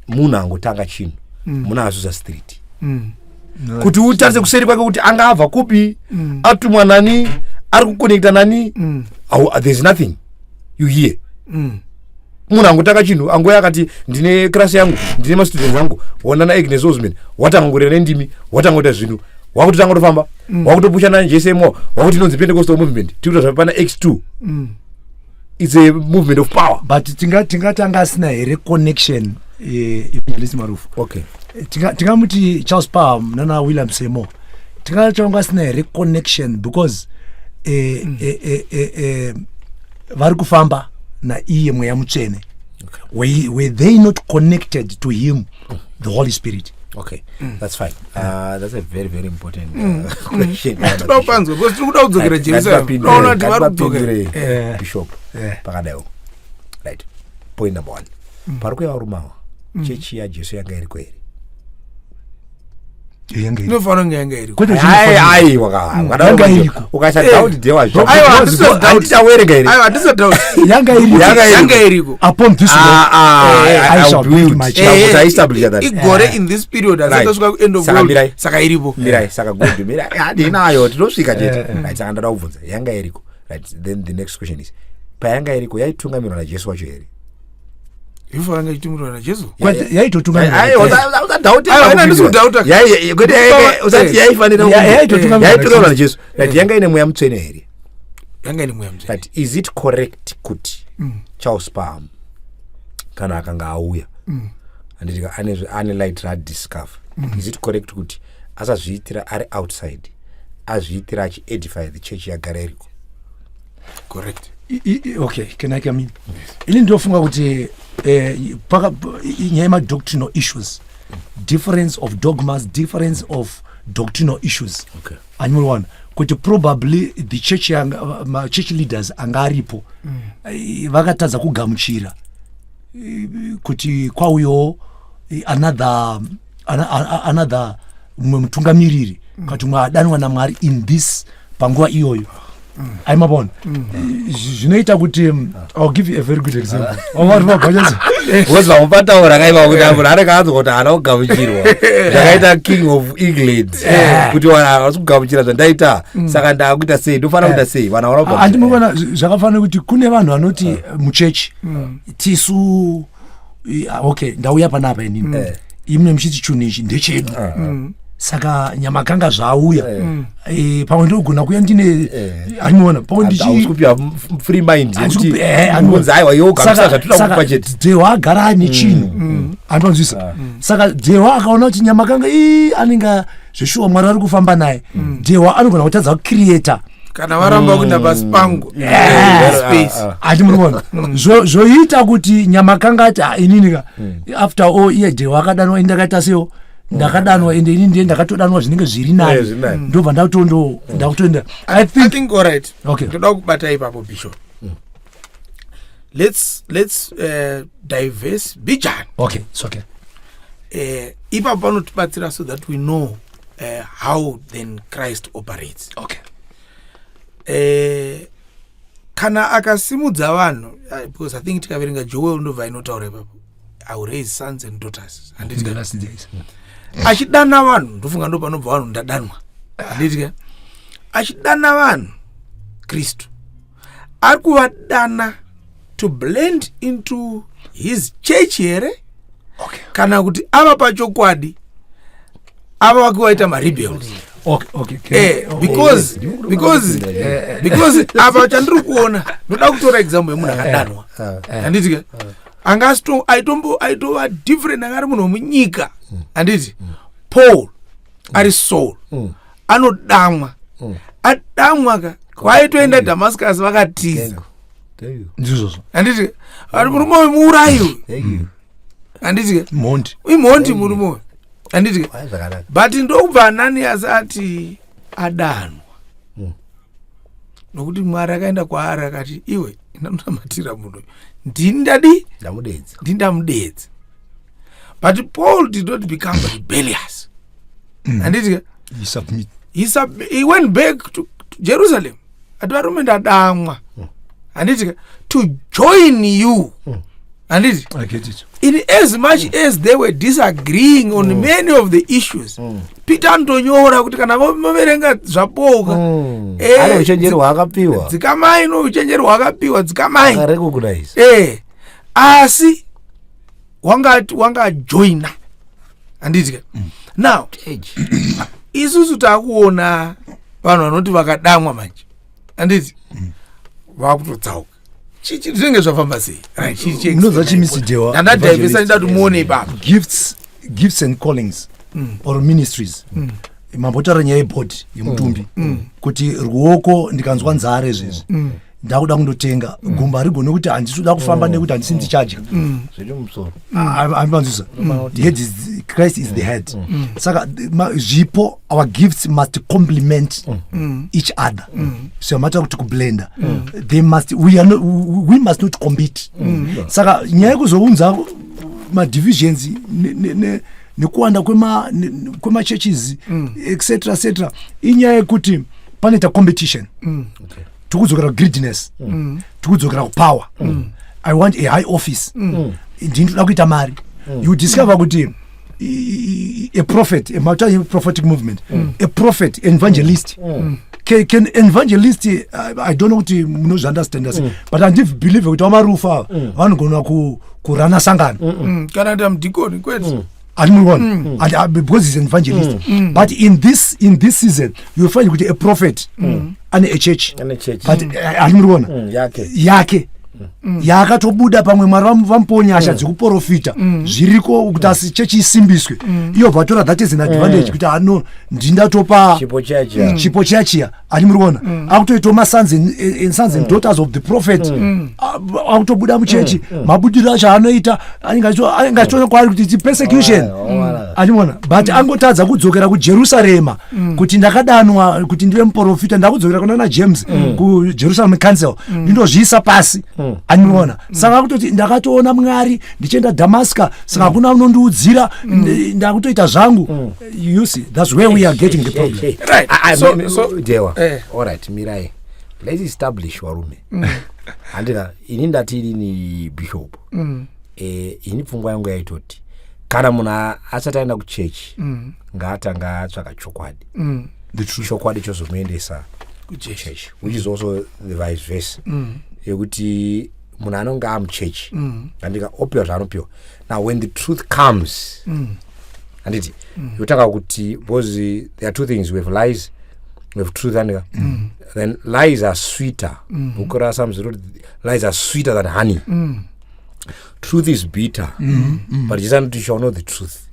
munhu angotanga chinhu muna Azusa Street kuti utarise kuseri kwake kuti angabva kupi atumwa nani ari kuconnecta nani there's nothing you hear munhu angotanga chinhu angoya akati ndine class yangu ndine ma students angu wonana Agnes Osman watangorera nendimi watangoita zvinhu wakutotanga kutofamba wakutopusha na JSM wakuti inonzi Pentecostal movement tikuita zvapana X2 it's a movement of power but tingatanga asina here connection evangelist Marufu. Okay, tingamuti Charles Palm nana William Seymour tingatanga asina here connection because vari kufamba na iye mweya mutsvene. Were they not connected to him, the Holy Spirit? Okay, that's fine. That's a very, very important question. Bishop, pakadao. Right. Point number 1. Paroko ya Rumawa. Chechi ya Jesu yanga iri kweli. Ai waka. Ukasa doubt dewa. Yanga iriko. Upon this I shall build my child. I establish that. Igore in this period asaka end of world saka iripo. Mirai saka good. Mirai adinayo tinosvika chete. Right, saka ndada kubvunza. Yanga iriko. Right, then the next question is payanga iriko yaitungamirwa na Jesu wacho here. Ifo anga itumurwa na Jesu. Yaitotungamirwa. Yaitotungamirwa na Jesu. Right, yanga ine mweya mutsvene here. Yanga ine mweya mutsvene. Right, is it correct kuti Charles Palm kana akanga auya andika ane light rad discover is it correct kuti asazviitira ari outside azviitira achi edify the church ya Gareriko? Correct. Okay, can I come in? Ili ndofunga kuti nyama doctrinal issues, difference of dogmas, difference of doctrinal issues. Okay. Animal one kuti probably the church leaders angaripo vakatadza kugamuchira kuti kwauyo another mumwe mutungamiriri kuti mwadanwa naMwari in this panguva iyoyo aimabona zvinoita kuti I'll give you a very good example wezvamupataura kaiva kuti apo anenge anzwa kuti haana kugamuchirwa zvakaita king of England kuti havasi kugamuchira zvandaita saka ndakuita sei ndofanira kuita sei vanhu handimuvona zvakafanira kuti kune vanhu vanoti muchechi tisu okay ndauya panapa inini imwe muchiti chinhu ichi ndechedu saka nyamakanga zvauya pamwe ndogona kuya ndine animona pamwe ndichikupiwa free mind yekuti anonzi aiwa iwo gamisa zvatoda kupa chete Dhewa agara ane chinhu anonzwisa saka Dhewa akaona kuti nyamakanga anenge zveshuwa Mwari ari kufamba naye Dhewa anogona kutadza kucreator kana varamba kuenda pasi pangu ati munoona zvoita kuti nyamakanga ati inini after all iye Dhewa akadanwa indakaita sewo ndakadanwa ende ini ndiye ndakatodanwa zvinenge zviri naye ndobva ndakutoenda I think all right. Okay. Ndoda kubata ipapo Bishop. Let's diverse Bijan. Okay, it's okay. Ipapo panotibatsira so that we know how then Christ operates. Okay. Kana akasimudza vanhu because I think tikaverenga Joel ndobva inotaura ipapo I will raise sons and daughters and In the last days. achidana vanhu ndofunga ndo panobva vanhu ndadanwa anditi achidana vanhu Kristu ari kuvadana to blend into his church here kana kuti ava pachokwadi ava vakuvaita marebels because apa chandiri kuona ndoda kutora example yemunhu akadanwa anditi aitova different angari munhu wemunyika anditi Paul ari Saul anodamwa adamwa ka kwaitoenda Damascus vakatiza anditi ari murume wemuurayiwe anditi imhondi murume we anditi but ndokubva Ananias ati adanwa nokuti Mwari akaenda kwaari akati iwe ndanonamatira munhu ndini ndamudedza but Paul did not become rebellious anditi he went back to Jerusalem ati varume ndadamwa anditi to join you anditi I get it. In as much as they were disagreeing on many of the issues Peter andonyora kuti kana vaverenga zvaboka ane uchenjeri hwaakapiwa dzikamai nouchenjeri hwaakapiwa dzikamai recognize asi wanga joina anditi now isusu takuona vanhu vanoti vakadamwa manje anditi vakutotsauka zvinenge zvafamba sei unoza chimisi Dhewa andadhaivesa ndida kuti muone ipapo gifts and callings or ministries mambotaura nyaya yebhodi yemutumbi kuti ruoko ndikanzwa nzara izvezvi ndakuda kundotenga gumba rigone kuti handisuda kufamba nekuti handisi ndichadya amanzwisa Christ is the head saka zvipo our gifts must complement each other so mataura kuti kublenda they must we must not compete saka nyaya yekuzounza madivisions nekuwanda kwemachurches etc inyaya yekuti panoita competition tikudzokera greediness tikudzokera kupower I want a high office ndinoda kuita mari you discover kuti a prophet a prophetic movement a prophet evangelist can evangelist I don't know kuti munozviunderstand but I believe kuti vamarufa vanogona kurana sangano kana kuti amudhikoni kwete because he's an evangelist but in this season you find kuti a prophet ane a church but alimuriona yake yakatobuda pamwe Mwari vamuponya asha dzekuprofita zviriko kuti asi chechi isimbiswe iyo vatora that is an advantage kuti ano ndindatopa chipo chachiya achimuriona akutoitawo masons and daughters of the prophet akutobuda muchechi mabudiro acho anoita angachiona kwaari kuti it's persecution achimona but angotadza kudzokera kujerusarema kuti ndakadanwa kuti ndive muprofita ndakudzokera kuna James kuJerusalem Council ndindozviisa pasi achimona saka akutoti ndakatoona Mwari ndichienda Damascus saka kuna unondiudzira ndakutoita zvangu. You see, that's where we are getting the problem. Right. So Dewa. All right, Mirai. Let's establish warume. Andika ini ndatiri ni bishop. Ini pfungwa yangu yaitoti kana munhu asati aenda kuchechi ngaatanga atsvaka chokwadi. The truth. Chokwadi chozomuendesa kuchechi, which is also the vice versa. Yekuti munhu anonge amuchechi andika opiwa zvaanopiwa. Now when the truth comes anditi yotanga kuti because there are two things, we have lies, we have truth, and then lies are sweeter. Ukora some lies are sweeter than honey. Truth is bitter, but you shall know the truth.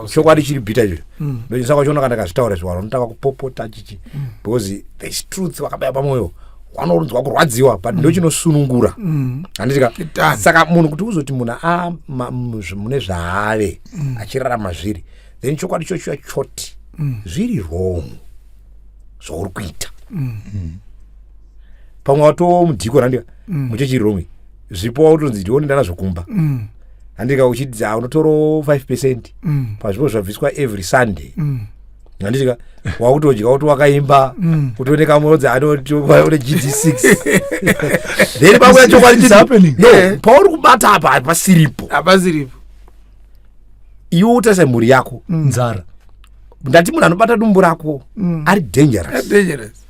Chokwadi chiri bitter icho ndo saka chona kana kazvitaura zvaro unotaka kupopota chichi because there is truth wakabaya pamoyo wanorunzwa kurwadziwa but ndo chinosunungura handitika saka munhu kuti uzoti munhu mune zvaave achirarama zviri then chokwadi chochiya choti zviri wrong zvauri kuita pamwe wato mudhiko handika muchechi wrong zvipo wautonzi ndione ndana zvokumba handika uchiti unotoro 5% pazvipo zvabviswa every Sunday handitika wakutodya kuti wakaimba kutooneka murodzi une GD6 then pamwe chokwadi no pauri kubata apa pasiripo iwe utase mhuri yako nzara ndati munhu anobata dumbu rako ari dangerous.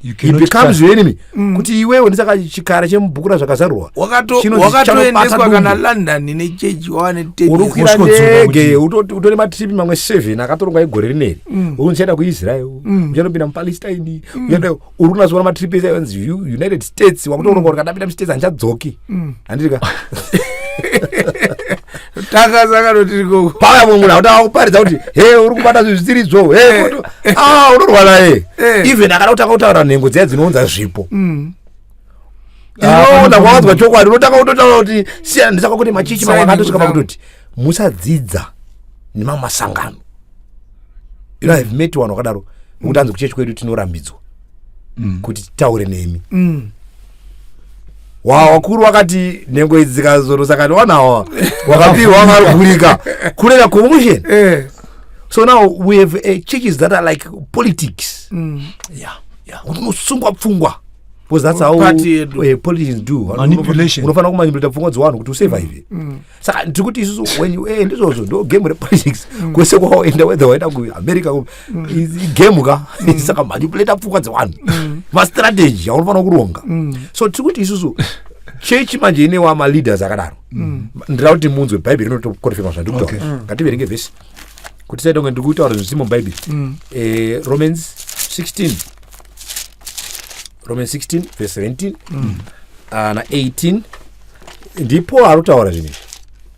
It becomes your enemy. Kuti iwewe ndisaka chikara chemubhukura zvakazarurwa wakatoendeswa kana London nechechi wane urukwira ndege utore matripi mamwe 7 akatorongwa egore rineri unochaenda kuIsrael uchanopinda muPalestine uchaenda urunazona matripi evenzi United States wakutoronga kuti kadapinda muStates handichadzoki handitika takazaka notiriko paya munhu auta kuparidza kuti he uri kubata zvizviridzo he unorwara he even akada kutanga kutaura nhengo dziya dzinounza zvipo inoona kwawadzwa chokwadi unotanga kutotaura kuti siyana ndisaka kuti machichi mamwe akatosvika pakutoti musadzidza nemamwe masangano. You know, I've met vanhu vakadaro kuti anzi kuchechi kwedu tinorambidzwa kuti titaure nemi wakuru wakati nhengo idzi dzikazoro sakati wanawa wakapirwa wakarugurika kurera commotion. So now we have churches that are like politics. Unosungwa pfungwa because that's how politicians do. Manipulation. Unofana kumanipulate pfungwa dzevanhu kuti usurvive. Saka ndikuti isusu when you ndizvozvo ndo game repolitics kwese kwaenda whether waenda kuAmerica game ka saka manipulate pfungwa dzevanhu va strategy yaunofana kuronga. So tikuti isusu church manje ine wa leaders akadaro ndirakuti munzwe Bible rinotokonfirma zvandikuta ngativerenge verse kuti saidonge ndikutaura zvisimo Bible Romans 16 verse 17 na 18 ndipo arutaura zvinezvi.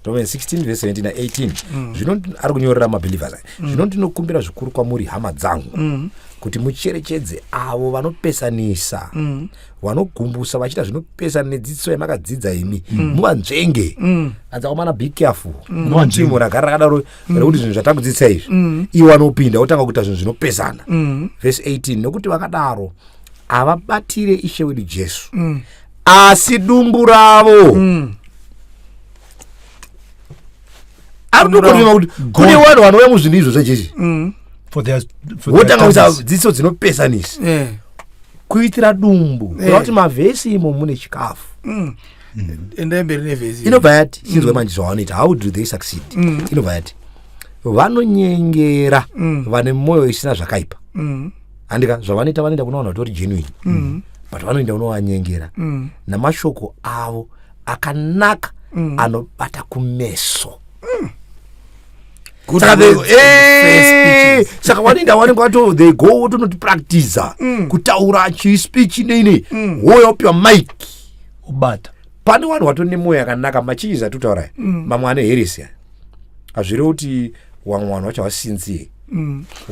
Romans 16 verse 17 na 18 zvino ari kunyorera mabelievers zvino ndinokumbira zvikuru kwamuri hama dzangu kuti mucherechedze avo vanopesanisa vanogumbusa vachiita zvinopesana nedzidziso yamakadzidza imi muvanzvenge adzakomana be careful munhu ragara rakadaro rekuti zvinhu zvatakudzidzisa izvi iwe vanopinda otanga kuita zvinhu zvinopesana. Verse 18 nokuti vakadaro havabatire Ishe wedu Jesu asi dumbu ravo arikutokonima kuti kune vanhu vanouya muzvinhu izvo zvejesu wotanga kuisa dzidziso dzinopesanisa kuitira dumbu kuti mavhesi imo mune chikafu inobva yati chinzwe manje zvavanoita how do they succeed inobva yati vanonyengera vane mwoyo isina zvakaipa handika zvavanoita vanoenda kunoona kuti uri genuine but vanoenda kunovanyengera namashoko avo akanaka anobata kumeso. Saka wanoenda wanenge wato they go to not practice kutaura chispeech neine woyo opiwa mic ubata pane vanhu vatone mwoyo yakanaka machiza tutaura mamwe ane heresi hazviri kuti wamwe vanhu vacho vasinzie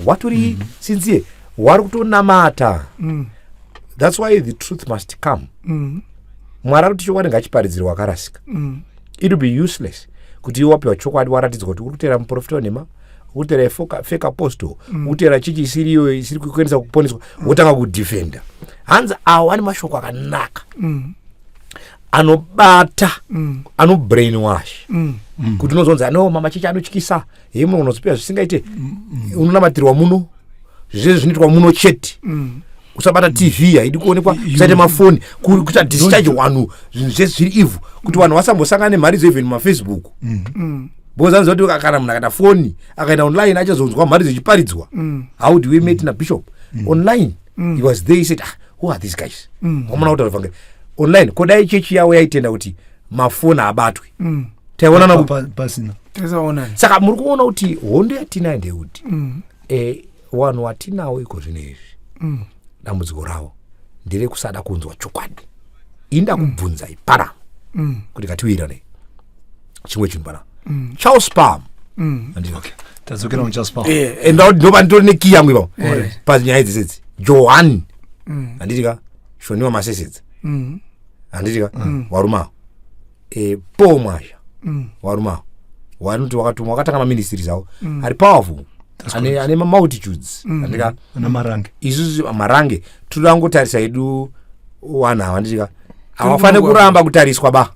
watori sinzie wari kutonamata. That's why the truth must come. Mwari ari kuti chokwadi ngachiparidzirwa wakarasika. It will be useless kuti iwe wapiwa chokwadi waratidzwa kuti uri kutera muprofita wenhema, utera fake apostle, utera chichi isiriyo isiri kuendesa kuponeswa, wotanga kudefenda. Hanzi awo ane mashoko akanaka anobata, anobrainwash kuti unozonzi no mama chichi anotyisa, hei munhu unozopera zvisingaite, unonamatirwa muno, zvese zvinoitwa muno chete. Usabata TV haidi kuonekwa, usaite mafoni, kuita discharge wanhu, zvinhu zvese zviri ivhu, kuti vanhu vasambosangana nemhari dzo even mumafacebook. Bozanzi kuti kana munhu akaita foni akaenda online achazonzwa mhari dzichiparidzwa. How do we meet na bishop online? He was there, he said, who are these guys? Wamuna kuti vanga online kodai chechi yawo yaitenda kuti mafoni abatwe. Taiona pasina. Saka muri kuona kuti hondo yatina ndeuti wanhu watinawo iko zvinezvi. Dambudziko rawo ndire kusada kunzwa chokwadi. Inda kubvunza ipara kuti katiwirane chimwe chinhu pana Charles Palm. Okay, tadzokera on Charles Palm. Ndoba ndori neki yangu ipo panyaya idzi Johan anditika shoniwa masesedza anditika waruma Paul Mwasha waruma wanuti wakatumwa wakatanga maministries awo ari powerful ane multitudes andika na marange isusu marange tudangotarisa edu wana andika awafane kuramba kutariswa ba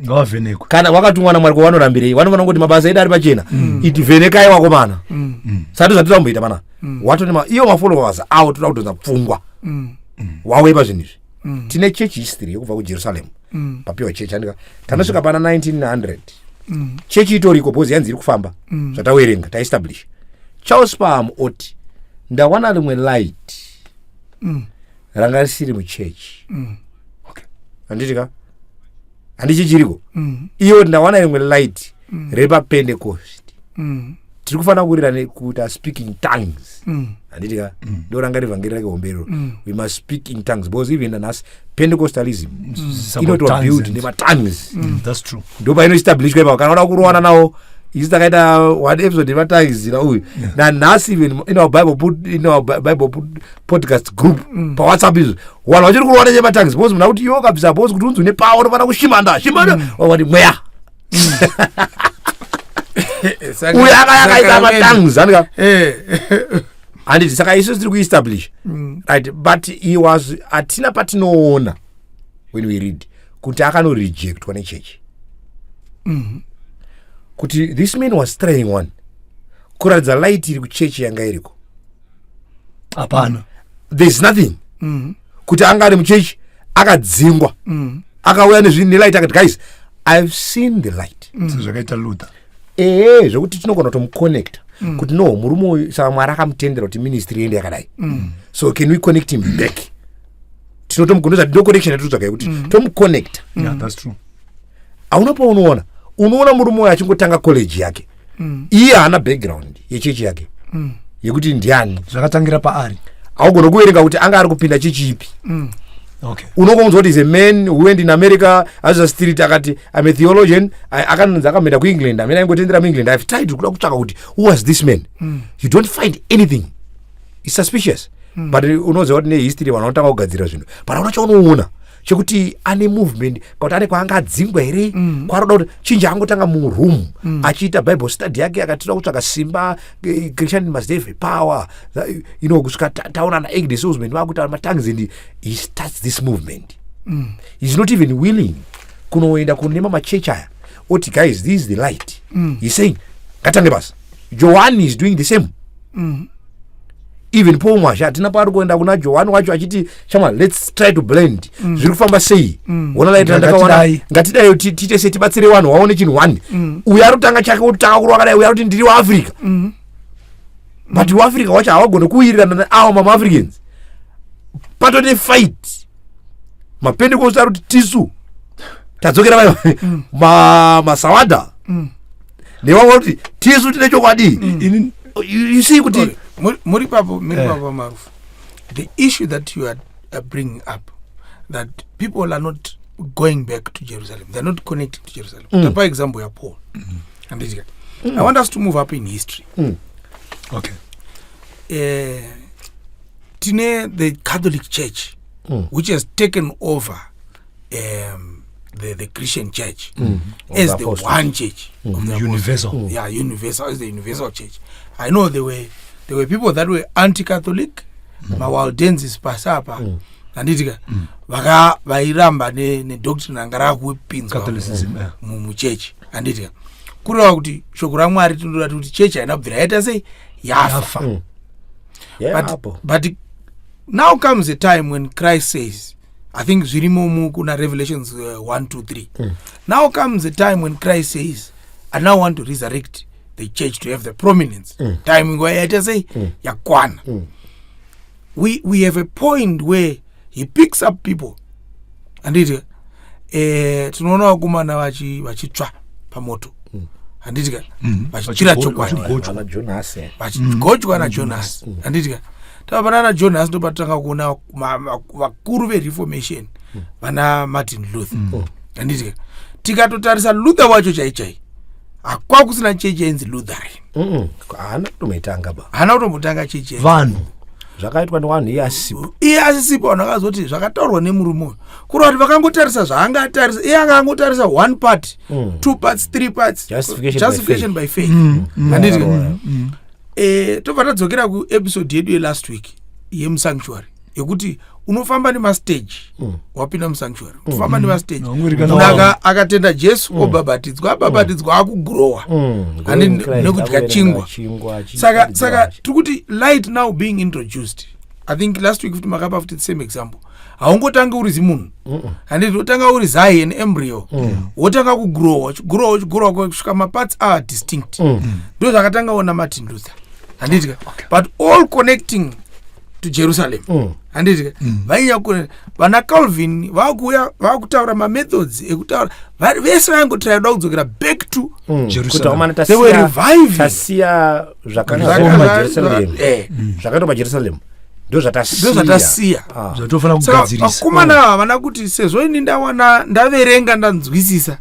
ngavhenekwa kana wakatumwa na Mwari kwanorambirei vanofana kuti mabasa edu ari pachena itivhenekai wakomana sati zvatitamboita mana watone iyo mafollowers awo toda kutonza pfungwa wawepa zvinhu izvi tine church history yekubva kuJerusalem papiwa church andika tanosvika pana 1900 church itoriko bhozi yanzi iri kufamba zvatawerenga taestablish Charles Palm oti ndawana rimwe light ranga risiri muchurch. Okay, anditika handichichiriko iyo ndawana rimwe light repa Pentecost. Tiri kufanira kurirana kuita speaking tongues. Anditika ndo ranga rivhangeri rake hombero. We must speak in tongues because even nhasi Pentecostalism inotwa build nema tongues. That's true. Ndo paino establishwa ipa kana uda kurowana nawo isi takaita one episode nema tongues na uyu na nhasi even in our Bible podcast group pa WhatsApp izvo vanhu vachiri kurowana nema tongues because muna kuti iwo kabvisa because kuti unzi une power unofana kushimanda wati mweya uyu akayakaita matongues andika handiti saka isu tiri kuestablish right, but he was atina patinoona when we read kuti akanorejectwa nechechi kuti this man was trying one kuratidza light iri kuchechi yanga iriko hapana, there's nothing kuti anga ari muchechi akadzingwa akauya nelight akati guys I've seen the light zvakaita Luther zvokuti tinogona kutomuconnecta kuti no murume uyu saka Mwari akamutendera kuti ministry ende yakadai so can we connect him back tinotomugondoza ndo connection yatitsvakai kuti tomuconnecta. That's true. auna paunoona murume uyu achingotanga college yake iye haana background yechechi yake yekuti ndiani zvakatangira paari augona kuverenga kuti anga ari kupinda chechi ipi. Okay, unokonzwa kuti is a man who went in America as a street akati I'm a theologian akanonzi akamenda kuEngland amene aingotendera muEngland. I've tried kuda kutsvaka kuti who was this man. You don't find anything. It's suspicious. But unoziva kuti nehistory vanhu vanotanga kugadzira zvinhu but auna chaunoona chekuti ane movement kuti ane kwaanga adzingwa here kwaroda kuti chinji angotanga muroom achiita Bible study yake akatira kutsvaka simba Christianity must have power kusvika taona naAgnes Osman vakuita matongues and he starts this movement. He's not even willing kunoenda kunema machechi aya oti guys this is the light. He's saying katange basa Johan is doing the same. Even Paul Mwasha atina pari kuenda kuna Johan wacho achiti chama let's try to blend zviri kufamba sei wona light ndakaona ngatidai tite seti batsire vanhu waone chinhu one uyu ari kutanga chake utanga kurwa kadai uyu ari kuti ndiri waAfrica but waAfrica wacho havagone kuwirirana naavo mama-Africans patone fight mapentecost ari kuti tisu tadzokera masawada nevamwe kuti tisu tine chokwadi. You see kuti muri papo Marufu, the issue that you are bringing up that people are not going back to Jerusalem, they're not connected to Jerusalem. For example, ya Paul and this guy. I want us to move up in history. Okay. tine the Catholic Church which has taken over the Christian Church as the one church of the universal. Universal as the universal church. I know there were people that were anti-Catholic, mawaldensis pasapa, anditika vairamba nedoctrine anga rakupinzwa muchechi, anditika kureva kuti shoko raMwari tinoda kuti chechi haina kubvira yaita sei yafa. But now comes a time when Christ says, I think zvirimo kuna Revelations 1-3. Now comes a time when Christ says, I now want to resurrect the church to have the prominence. Time where yaita sei yakwana. We have a point where he picks up people and it tunaona wakumana vachitsva pamoto handitika vachichira chokwadi vachigochwa naJonas handitika tapana naJonas ndopatanga kuona vakuru veReformation vana Martin Luther handitika tikatotarisa Luther wacho chaichai akwakusina chechi yenzi Lutheran hana kutombotanga chechi vanhu zvakaitwa nevanhu iye asisipo vanhu vakazoti zvakataurwa nemurume kureva kuti vakangotarisa zvaangatarisa iye anga angotarisa 1 part 2 parts 3 parts justification by faith handiti tobva tadzokera kuepisode yedu yelast week yemusanctuary yekuti unofamba nemastage wapinda musanctuary unofamba nemastage munhu akatenda Jesu obhabhatidzwa abhabhatidzwa akugrowa nekudya chingwa saka tikuti light now being introduced. I think last week futi makapa futi the same example. Haungotangi uri zimunhu handiti wotanga uri zai an embryo wotanga kugrowa kusvika maparts are distinct ndo zvakatanga ona Martin Luther handiti but all connecting to Jerusalem handiti vainya vana Calvin vakutaura mamethods ekutaura vese vaingotraida kudzokera back to Jerusalem. They were reviving tasiya zvakaitwa paJerusalem ndo zvatasiya zvatofana kugadzirisa. Vakomana havana kuti sezvo ini ndaverenga ndanzwisisa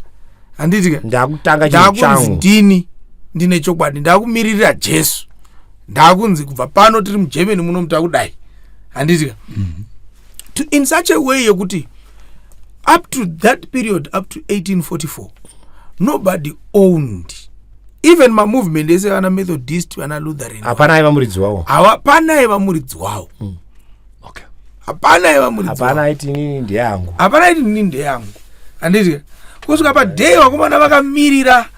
handitika ndakunzi ndini ndine chokwadi ndakumiririra Jesu ndakunzi kubva pano tiri muGermany muno mutakudai handitika in such a way yekuti up to that period up to 1844 nobody owned even mamovement ese vana Methodist vana Lutheran hapana aiva muridzi wavo hapana aiva muridzi wavo hapana aiva muridzi hapana aiti nini ndeyangu hapana aiti nini ndeyangu handitika kusvika padhei vakomana vakamirira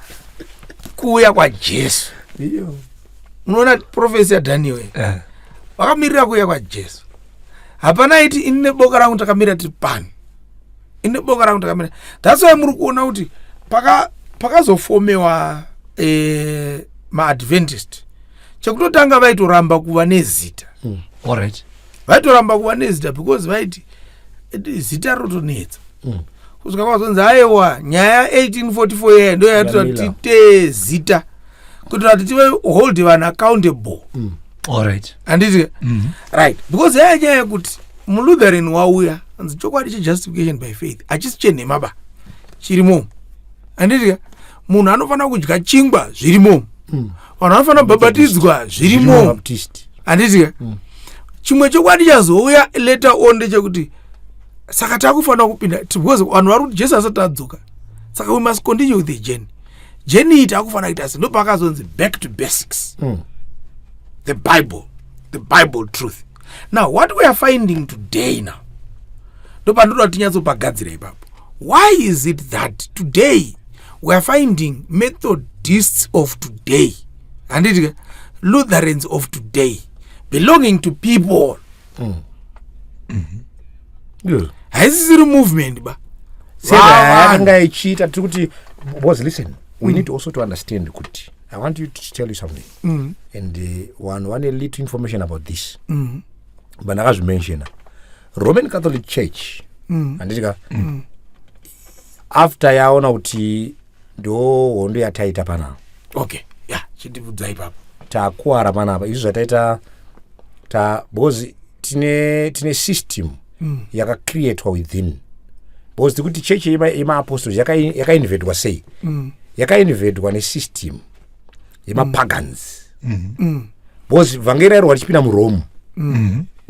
kuuya kwaJesu. Unoona prophecy yaDaniel vakamirira kuuya kwaJesu. Hapana aiti ine boka rangu takamira tiri pano ine boka rangu takamira. That's why muri kuona kuti pakazofomewa maAdventist chekutotanga vaitoramba kuva nezita. Alright. Vaitoramba kuva nezita because vaiti zita rotonetsa. Kusvika kwazonzi aiwa nyaya 1844 yeye ndo yatotite zita kuti vati tive hold vanhu accountable. Alright. Handiti right because yaya nyaya yekuti muLutheran wauya anzi chokwadi chejustification by faith achisi chenhema chirimo. Handiti munhu anofanira kudya chingwa zvirimo vanhu vanofanira kubhabhatidzwa zvirimo. Handiti chimwe chokwadi chazouya later on ndechekuti saka takufanira kupinda because vanhu vari kuti Jesu asati adzoka saka we must continue with the journey iti akufanira kuita sei ndopakazonzi back to basics. The Bible truth. Now what we are finding today now ndopanoda kuti tinyatsopagadzira ipapo. Why is it that today we are finding Methodists of today and Lutherans of today belonging to people haisisiri movement ba yakanga ichiita tiri kuti was listen we need also to understand kuti I want you to tell you something and one little information about this vandakazvimenshena Roman Catholic Church handitika after yaona kuti ndo hondo yataita panapa okay chitibudzai papo takuwara panapa izvi zvataita because tine system yakacreatwa within because tikuti church yemaapostles yakainvadwa sei yakainvadwa nesystem yemapagans because vhangeri rairo vachipinda muRome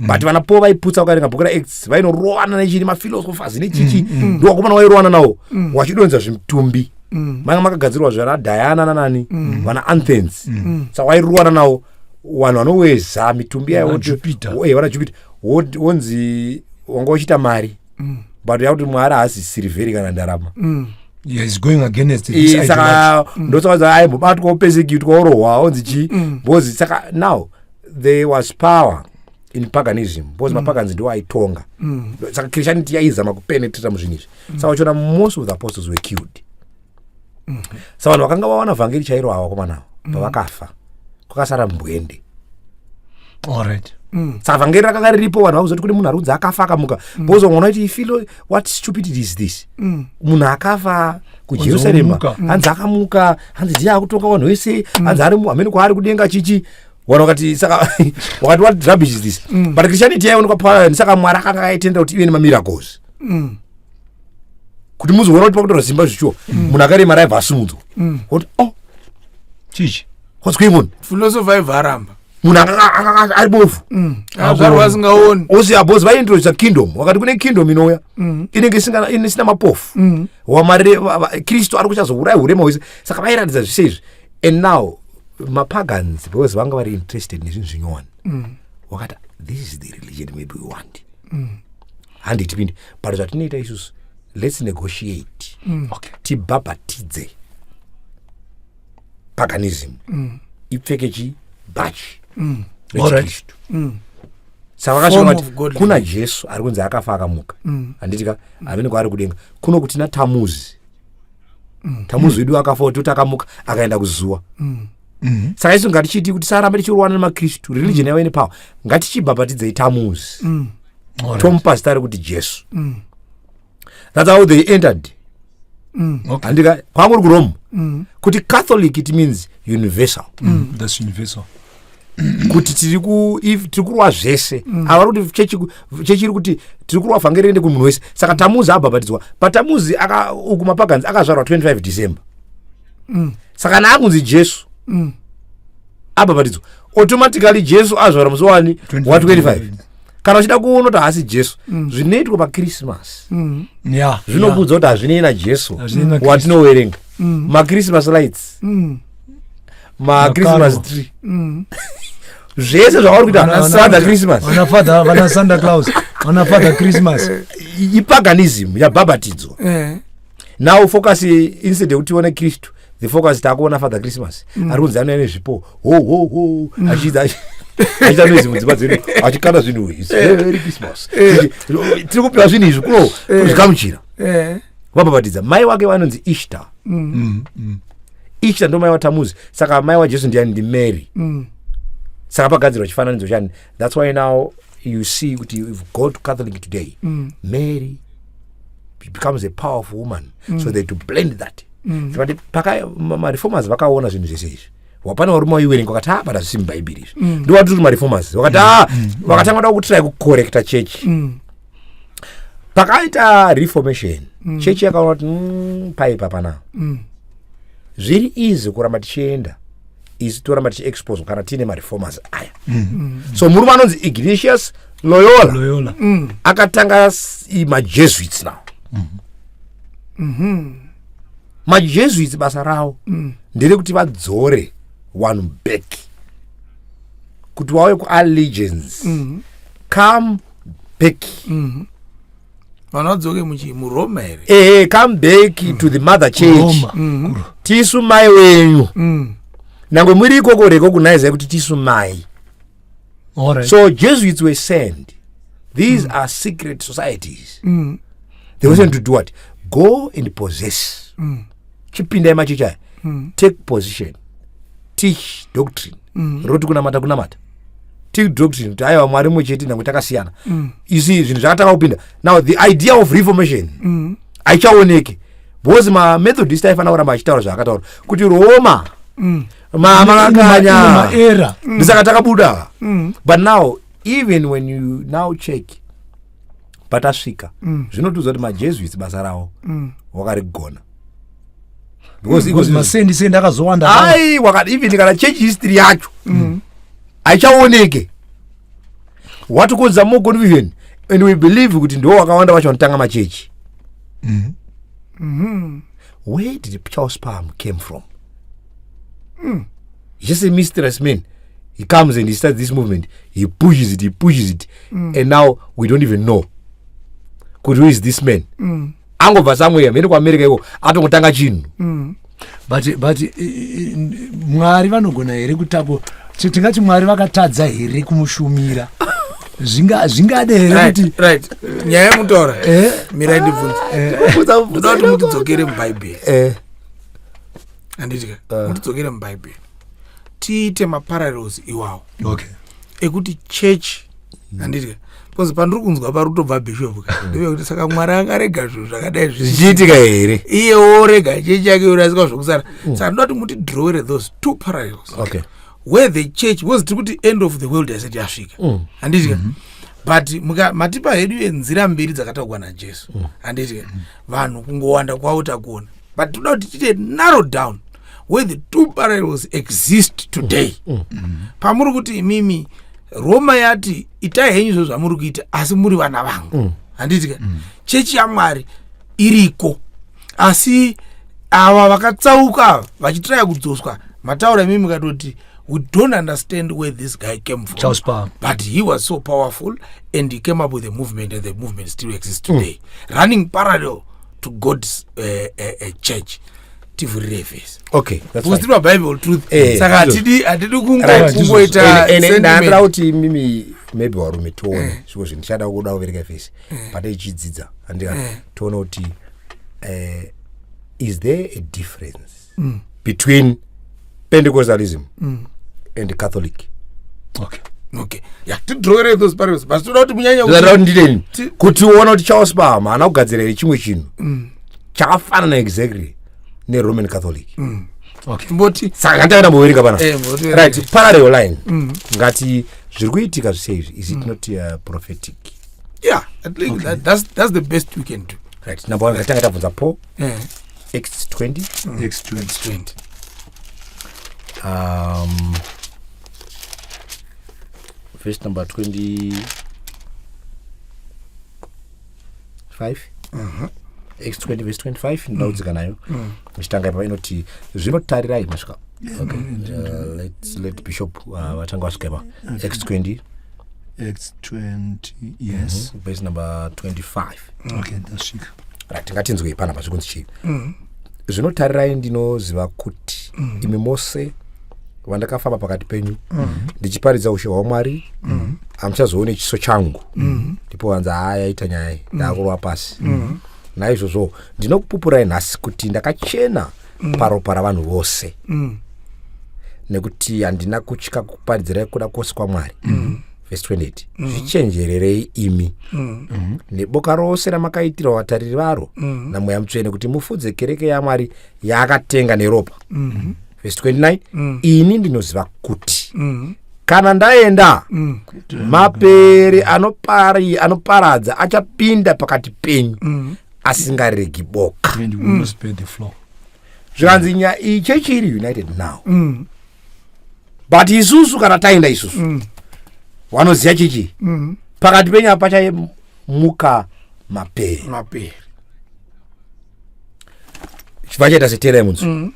but vanapo vaiputsa ukarenga bhuku raActs vainoroana nechini maphilosophers nechichi ndo wakomana wairoana nawo wachidonza zvimitumbi manga makagadzirwa zvana Diana nanani vana Athens saka wairoana nawo vanhu vanoweza mitumbi yayo vana Jupiter wonzi wanga uchita mari but yakuti mwari haasi silivheri kana ndarama is going against this saka ndotsavaza aimbobatwa persecutwa orohwa onzi chi because saka now there was power in paganism because mapagans ndo aitonga saka Christianity yaizama kupenetrate muzvinhu izvi saka uchiona most of the apostles were killed saka vanhu vakanga vawana vhangeri chairo ava vakomanawo pavakafa kwakasara mbwende alright saka vhangeri rakanga riripo vanhu vakuzoti kune munhu ari kunzi akafa akamuka because vamwe vanoti feel what stupidity is this munhu akafa kuJerusalem hanzi akamuka hanzi ndiye akutonga vanhu vese hanzi ari hamene kwaari kudenga chichi vanhu vakati saka wakati what rubbish is this but Christianity yaionekwa paani saka mwari akanga aitendera kuti ive nemamiracles kuti muzoona kuti pakutora simba zvichuwa munhu akaremara aibva asumudzwa kuti chichi what's going on philosopher aibva aramba munhu anga ari bofu zvari vasingaoni osi abos vaintroduce kingdom wakati kune kingdom inouya inenge isina mapofu Kristu ari kuchazouraya urema hwese saka vairatidza zvise izvi and now mapagans because vanga vari interested nezvinhu zvinyowani wakati this is the religion maybe we want handitipindi but zvatinoita isusu let's negotiate tibhabhatidze paganism ipfeke chibhachi rechikristu saka vakasvika kuti kuna Jesu ari kunzi akafa akamuka handitika havene kwaari kudenga kuno kutina Tamuzi wedu akafa kuti akamuka akaenda kuzuwa saka isu ngatichiti kuti saramba tichirowana nemakristu religion yavo ine power ngatichibhabhatidzei Tamuzi tomupasitari kuti Jesu that's how they entered handika kwanguri kurome kuti Catholic it means universal that's universal kuti tiri kurwa zvese ava kuti chechiri kuti tiri kurwa vhangeri riende kumunhu wese saka Tamuzi abhabhatidzwa patamuzi uku mapagans akazvarwa 25 December saka naakunzi Jesu abhabhatidzwa automatically Jesu azvarwa musi wani wa 25 kana uchida kuona kuti haasi Jesu zvinoitwa paChristmas zvinobudza kuti hazvinei naJesu watinoverenga maChristmas lights maChristmas tree zvese zvavari kuita Santa Christmas vana Santa Claus vana Father Christmas ipaganism yabhabhatidzwa now focus instead yekuti tione Kristu the focus takuona Father Christmas ari kunzi anoene zvipo achita noizi mudzimba dzedu achikanda zvinhu izvi very Christmas tiri kupiwa zvinhu izvi kuno kuzvikamuchira vabhabhatidza mai wake vanonzi Ishtar Ishtar ndo mai waTamuzi saka mai waJesu ndiani ndi Mary saka pagadzirwa chifananidzo chani that's why now you see kuti if go to Catholic today Mary becomes a powerful woman so they to blend that but mareformers vakaona zvinhu zvese izvi wapana varume waiwerenga wakati bata zvisi mubhaibheri izvi ndo watiri mareformers wakati vakatanga da kutirai kukorekta chechi pakaita reformation chechi yakaona kuti paipa panao zviri easy kuramba tichienda isi toramba tichiexpose kana tiine mareformers aya so murume anonzi Ignatius Loyola akatanga majesuits now majesuits basa ravo nderekuti vadzore one back kuti wauye kuallegiance come back vanodzoke muroma here come back to the mother church tisu mai wenyu nangwe muri ikoko reko kunaizai kuti tisu mai so Jesuits were sent these are secret societies they were sent to do what go and possess chipindai machechi aya take position teach doctrine roti kunamata teach doctrine kuti aiwa mwari mumwe chete nangwe takasiyana isi zvinhu zvakatanga kupinda now the idea of reformation aichaoneke because mamethodist aifanira kuramba achitaura zvaakataura kuti Roma makakanya ndisaka takabuda but now even when you now check patasvika zvinotudza kuti majesuits basa ravo wakarigona because masendi akazowanda wakati even kana church history yacho aichaoneke watikonza more confusion, and we believe kuti ndo wakawanda vacho vanotanga machechi. Where did Charles Palm came from? He's just a mysterious man. He comes and he starts this movement. He pushes it, and now we don't even know. Who is this man? Angova somewhere, mende kwa America iko atongotanga chinhu. But Mwari vanogona here kutapo tingati Mwari vakatadza here kumushumira. Zvingade here kuti right. Nyaya mutora. Mira ndibvunza. Ndoda kuti mutidzokere muBhayibheri. Anditi mutidzokere muBhayibheri. Tiite maparallels iwawo. Okay. Ekuti church anditi because pandiri kunzwa parutobva bishop ndeve kuti saka Mwari akarega zvinhu zvakadai zvichiitika here iyewo rega chechi yake urasika zvokusara saka ndoti muti drawere those two parallels. Okay. Where the church was tiri kuti end of the world yasati yasvika handiti but matipa hedu enzira mbiri dzakataurwa naJesu handiti vanhu kungowanda kwawo takuona but toda kuti tiite narrow down where the two parallels exist today. Pamuri kuti imimi Roma yati itai henyu zvo zvamuri kuita asi muri vana vangu handiti chechi yaMwari iriko asi ava vakatsauka vachitraya kudzoswa mataura mimi katoti we don't understand where this guy came from. Charles Palm. But he was so powerful and he came up with a movement and the movement still exists today running parallel to God's church. Okay, that's right. Because Bible truth. Saka atidi kungoita ndandira kuti mimi maybe warume tuone zviko zvinishada kuda kuvereka face but ichidzidza andika toona kuti is there a difference between Pentecostalism and Catholic? Okay. Yeah, to draw those parallels. But toda kuti munyanya kuti uona kuti Charles Palm ana kugadzira chimwe chinhu chakafanana exactly ne Roman Catholic. Okay. Mboti saka ndaenda muvereka bana. Right, parallel line. Ngati zviri kuitika zvisei, is it not prophetic? Yeah, at least that's the best we can do. Right. Number 1 ngatanga tabvunza Paul. Acts 20. Acts 20. Verse number 25. Acts 20 verse 25 ndaudzika nayo mishitanga ipa inoti zvinotarirai masvika. Okay, let bishop vatanga vasvika ipa. Acts 20 yes verse number 25. Okay, ndasvika. Right, ngatinzwe pana pazvikunzi chii. Zvinotarirai ndinoziva kuti imi mose vandakafamba pakati penyu ndichiparidza ushe hwaMwari hamuchazoone chiso changu ndipo wanza yaita nyaya ndakurwa pasi. Naizvozvo ndinokupupurai nhasi kuti ndakachena paropa ravanhu vose nekuti handina kutya kuparidzirai kuda kwose kwaMwari. Verse 28. Zvichenjererei imi neboka rose ramakaitirwa vatariri varo naMweya Mutsvene kuti mufudze kereke yaMwari yaakatenga neropa. Verse 29. Ini ndinoziva kuti kana ndaenda mapere anoparadza achapinda pakati penyu asingaregi boka. Zvanzi nyaya iyi chechi iri united now. But isusu kana taenda isusu wanoziva chechi pakati penyu pachamuka mapere. Chivachaita setera munzu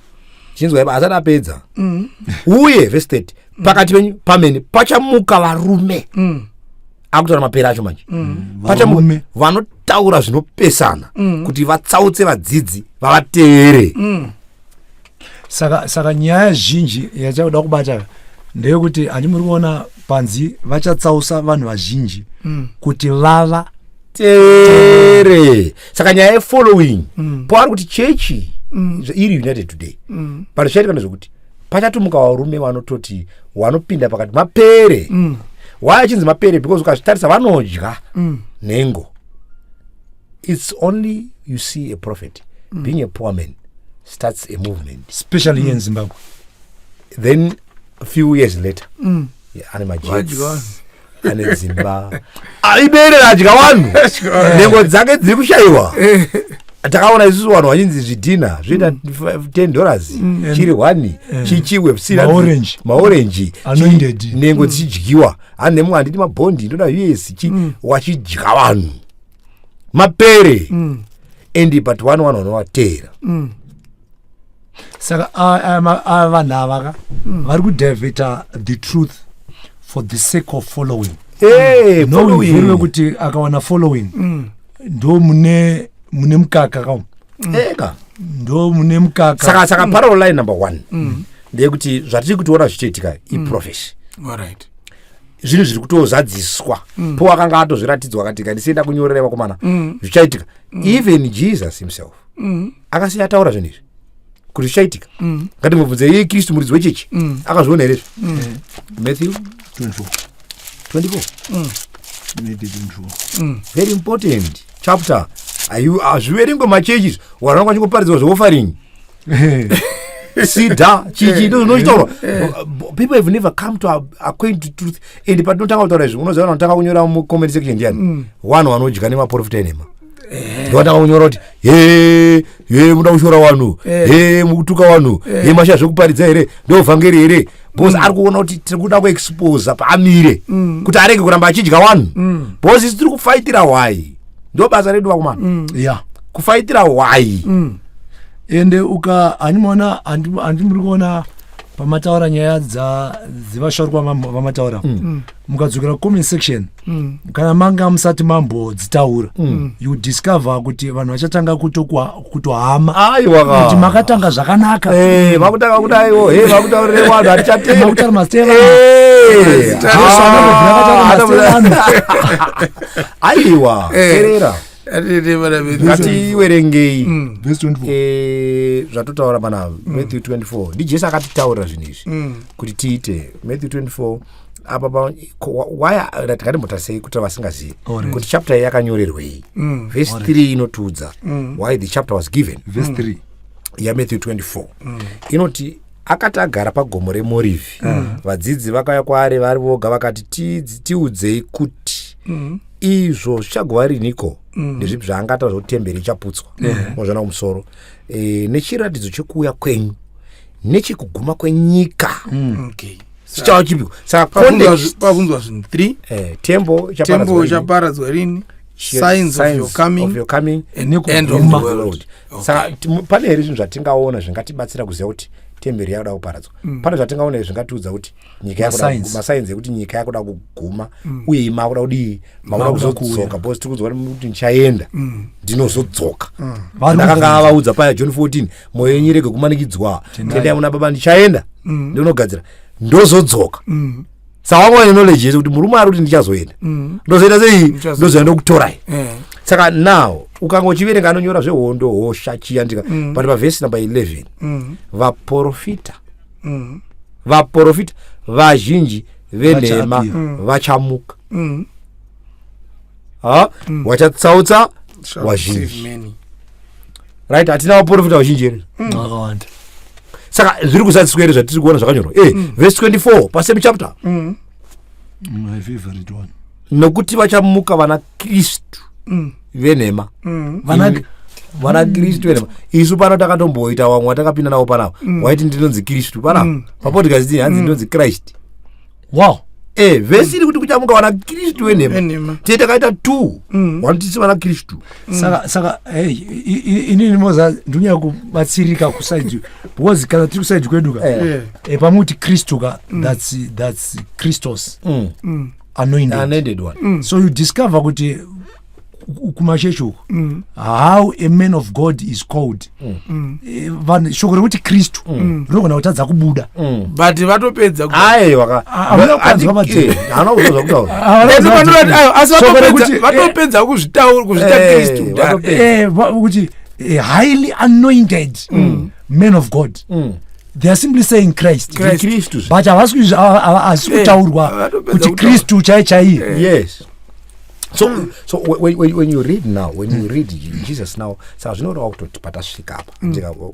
chinzwa ipa asati apedza uye verse 30 pakati penyu pamene pachamuka varume akutaura mapere acho manje pachamuka vanotaura zvinopesana kuti vatsautse vadzidzi vavatevere. Saka nyaya zhinji yachakuda kubata ndeyekuti handi muri kuona panzi vachatsausa vanhu vazhinji kuti vava tevere. Saka nyaya yefollowing poari kuti chechi iri united today but zvichaitika ndezvekuti pachatomuka varume vanototi vanopinda pakati mapere. Why achinzi mapere? Because ukazvitarisa vanodya nhengo. It's only you see a prophet being a poor man starts a movement, especially here in Zimbabwe. Then a few years later ane majets ane dzimba aibere radya vanhu nhengo dzake dziri kushayiwa takaona isusu vanhu vachinzi zvidhina zvoita $10 chiri 1 chichiwe maorenji nengo dzichidyiwa. Handi nemumwe handiti mabhondi ndoda US wachidya vanhu mapere endi but vanhu vanovateera. Saka vanhu ava vari kudivheta the truth for the sake of following. Ndoiverwe kuti akawana following ndo mune mukaka kamo ndo mune mukaka. Saka parallel line number 1 ndeyekuti zvatiri kutiona zvichiitika iprofesi zvinhu zviri kutozadziswa po akanga atozviratidzwa akati ndisaenda kunyorera vakomana zvichaitika. Even Jesus himself akasiya ataura zvinhu izvi kuti zvichaitika. Ngatimubvunze iye Kristu muridzi wechechi akazviona here? Matthew 24 very important chapter. Hazviverengwe machurches waranga vachingoparidzwa zveofaring sida chichi ndo zvinochitaurwa. People have never come to acquaint to truth. And patinotanga kutaura izvi unoziva vanotanga kunyora mucomment section ndiani vanhu vanodya nemaprofita enema ndowatanga kunyora kuti muda kushora vanhu mukutuka vanhu masha zvekuparidza here ndovhangeri here bcause ari kuona kuti tiri kuda kuexposa paamire kuti arege kuramba achidya vanhu bcause isi tiri kufaitira why. Ndo basa redu vakomana kufaitira why. Ende handimaona handimuri kuona pamataura nyaya dzevasharukwa vamataura mukadzokera comment section kana manga musati mambodzitaura you discover kuti vanhu vachatanga kutohama kuti makatanga zvakanaka vakutanga kudaiwo vakutaurire vanhu hatichatemautaura aiwa erera ngativerengei zvatotaura pana Matthew 24. ndijesu akatitaurira zvinhu izvi kuti tiite Matthew 24 apa why tikadimbotarisei kuti vasingazivi kuti chapter iyi yakanyorerwei. Verse 3 inotudza why the chapter was given. Verse 3 yaMatthew 24 inoti akati agara pagomo remorivhi vadzidzi vakauya kwaari vari voga vakati tiudzei kuti izvo zvichagova riniko ndezvipi zvaangata zvotemberi ichaputswa mozvana kumusoro nechiratidzo chekuuya kwenyu nechekuguma kwenyika chichava chipiko. Saka pabvunzwa zvinhu 3 tembo ichaparadzwa rini, signs of your coming and end of the world. Saka pane here zvinhu zvatingaona zvingatibatsira kuziva kuti temberi yakuda kuparadzwa. Pane zvatingaona zvingatiudza kuti nyika masainzi ekuti nyika yakuda kuguma uye makuda kudii makuda kuzodzoka bcause tiri kuzwa kuti ndichaenda ndinozodzoka. Ndakanga avaudza paya John 14 mwoyo yenyu irege kumanikidzwa tendai muna baba ndichaenda ndinogadzira ndozodzoka. Saka wamwana knowledge yesu kuti murume ari kuti ndichazoenda ndozoenda sei ndozoenda kutorai. Saka now ukanga uchiverenga anonyora zvehondo hosha chiyandika but pavhesi number 11 vaprofita vazhinji venhema vachamuka vachatsautsa vazhinji. Right, hatina vaprofita vazhinji here. Saka zviri kuzadziswa here zvatiri kuona zvakanyorwa verse 24 pasame chapter my favorite one nokuti vachamuka vana Kristu venhema vana Kristu venhema. Isu pano takatomboita wamwe watakapinda navo panavo waiti ndinonzi Kristu panavo papodcast hanzi ndinonzi Christ. Wow. Vhesi iri kuti kuchamuka vana Kristu venhema tiye takaita 2 wanotisi vana Kristu. Saka inini moza ndunya kubatsirika kusaidi because kana tiri kusaidi kwedu pamuti Kristu that's Christos anointed one. So you discover kuti kumashecho how a man of God is called shoko rekuti Kristu rinogona kutadza kubuda but vatopedza vatopedza kuzvita Kristu kuti highly anointed man of God. They are simply saying Christ. But havasi kutaurwa kuti Kristu chaiye. Yes. So when you read now, when you read Jesus now, saka zvinoreva kutoti patasvika apa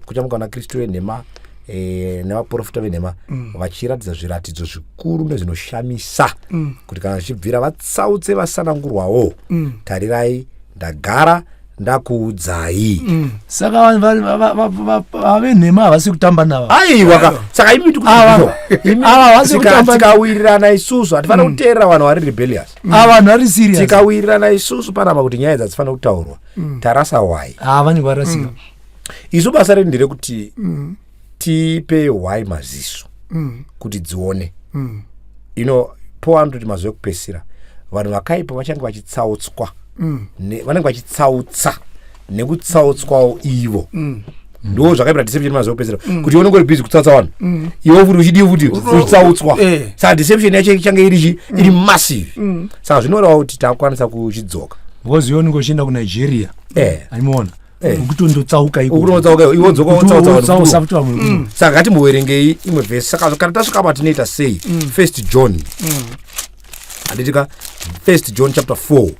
kuchamuka na Kristu venhema nevaprofita venhema vachiratidza zviratidzo zvikuru nezvinoshamisa kuti kana zvichibvira vatsautse vasanangurwawo. Tarirai ndagara ndakuudzai. Saka vavenhema havasi kutamba navo. Aiwa saka imi tikawirirana isusu hatifanira kuteerera vanhu vari rebellious. Vanhu vari serious. Tikawirirana isusu panapa kuti nyaya dzatifanira kutaurwa tarasa why. Vanhu varasika. Isu basa redu nderekuti tipe why maziso kuti dzione. Po anototi mazuva ekupedzisira vanhu vakaipa vachange vachitsautswa, vanenge vachitsautsa nekutsautswawo ivo. Ndo zvakaita deception mazuva ekupedzisira kuti unenge uri busy kutsautsa vanhu iwe futi uchidii futi uchitsautswa. Saka deception yacho ichange iri massive. Saka zvinoreva kuti takwanisa kuchidzoka because iwe unenge uchienda kuNigeria aimuona ukutondotsauka saka ngatimboverengei imwe vhesi. Saka kana tasvika apa tinoita sei? 1 John handitika 1 John chapter 4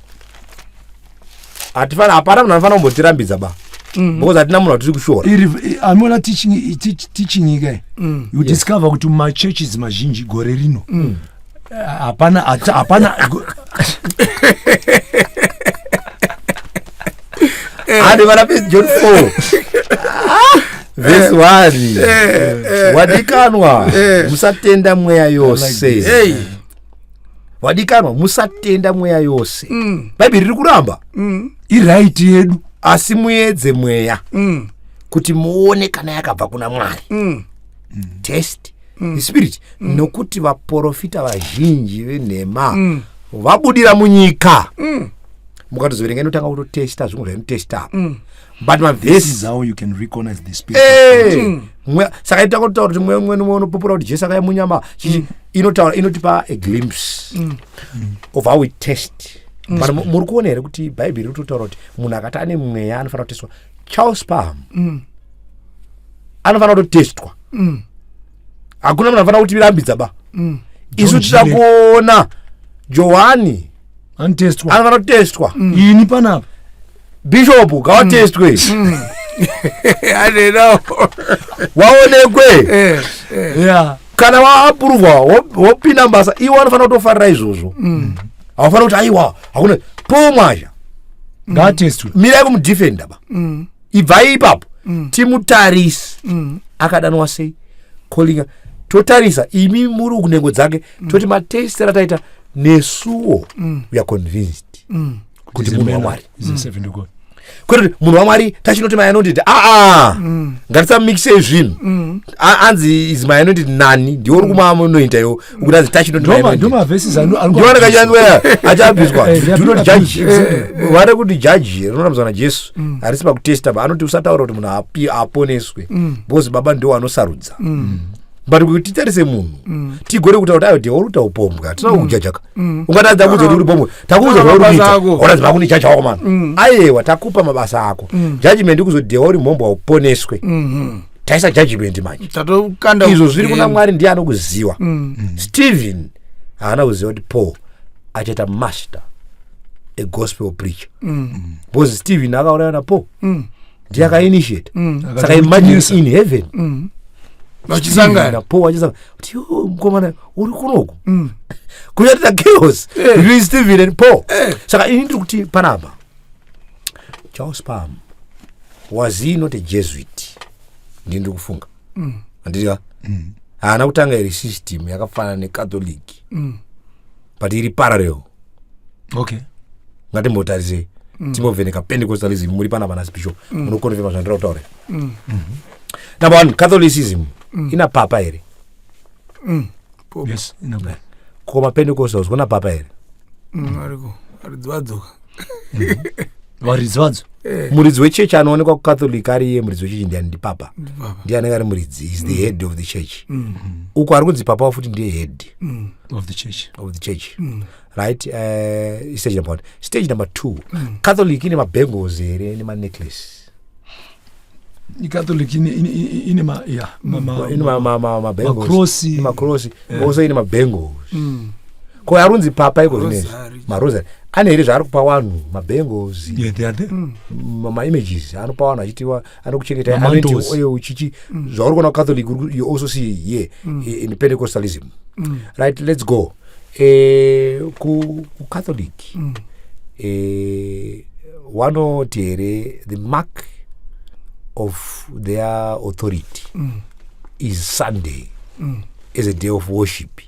hapana munhu anofanira kumbotirambidza ba because hatina munhu watiri kushora. Amona teaching ike you discover kuti mumachurches mazhinji gore rino hapana hadi vana 1 John 4 verse 1 wadikanwa musatenda mweya yose. Wadikanwa musatenda mweya yose. Bhaibheri riri kuramba iraiti yedu asi muedze mweya kuti muone kana yakabva kuna Mwari. Test the spirit. Nokuti vaprofita vazhinji venhema vabudira munyika. Mukatozoverenga inotanga kutotesta zvinhu zvainotesta but mavhesi is how you can recognize the spirit. Saka ita kutaura kuti mweya umwe nomwe unopupura kuti Jesu akauya munyama inotipa a glimpse of how we test. But muri kuona here kuti Bhaibheri riri kutotaura kuti munhu akati ane mweya anofanira kutestwa. Charles Palm anofanira kutotestwa. Hakuna munhu anofanira kutirambidza ba. Isu tida kuona Johani anofanira kutestwa. Ini panapa Bishop ngawatestwe waonekwe kana waapuruvwa wopinda mbasa iwo anofanira kutofarira izvozvo. Haufanira kuti aiwa hakuna pomwazha ngatestwe mirai kumudhifenda ba. Ibvai ipapo timutarisi akadanwa sei kolinga totarisa imi muri kunengo dzake toti matesti rataita nesuwo we are convinced kuti munhu waMwari. Kuti munhu waMwari tachinoti my anointed ngatisamikise zvinhu anzi is my anointed nani ndiwo uri kumanointa iwo kuti anzi tachinoti my anointed ndiwana kachanwea achabviswa vare kuti jaji rinorambidzwa naJesu harisi pakutesta ba anoti usataura kuti munhu aponeswe because baba ndiwo anosarudza. But kuti titarise munhu tigore kutaura kuti ayo uri taupombwa tina kujajaka ungatadza kuudza kuti uri pombwa takuudza zvaurikuita unozi makuni jaji wako mani aiwa takupa mabasa ako judgment kuzoti uri mhombwa uponeswe taisa judgment manje izvo zviri kuna Mwari ndiye anokuziva. Stephen haana kuziva kuti Paul achaita master a gospel preacher because Stephen akauraya na Paul ndiye akainitiate. Saka imagine in heaven vachisangana po vachisangana kuti mukomana uri kunoku kunyatita chaos between Stephen and Paul. Saka ini ndiri kuti panapa Charles Palm was he not a Jesuit ndiri kufunga andika haana kutanga iri system yakafanana neCatholic but iri parallel. Ngatimbotarise timbovheneka Pentecostalism muri panapa nasi bishop munokonfirma zvandira kutaura. Number one, Catholicism ina papa here. Yes, ina papa. Koma Pentecostals kuna papa here. Varidzwadzo. Muridzi wechechi anoonekwa kuCatholic ari iye muridzi wechechi ndiani ndi papa. Ndiye anenge ari muridzi is the head of the church. Uko ari kunzi papa wafuti ndiye head of the church. Right? Stage number 1. Stage number 2. Catholic ine mabangles here ne necklace. Catholic ine mabangles. Macrossi. Also ine mabangles. Ko arunzi papa iko zvine marosary ane here zvaari kupa vanhu mabangles images anopa vanhu achitiwa anokuchengeta anoti oyo uchichi zvauri kuona Catholic you also see here in Pentecostalism. Right, let's go ku Catholic vanoti here the mark of their authority is Sunday as a day of worship.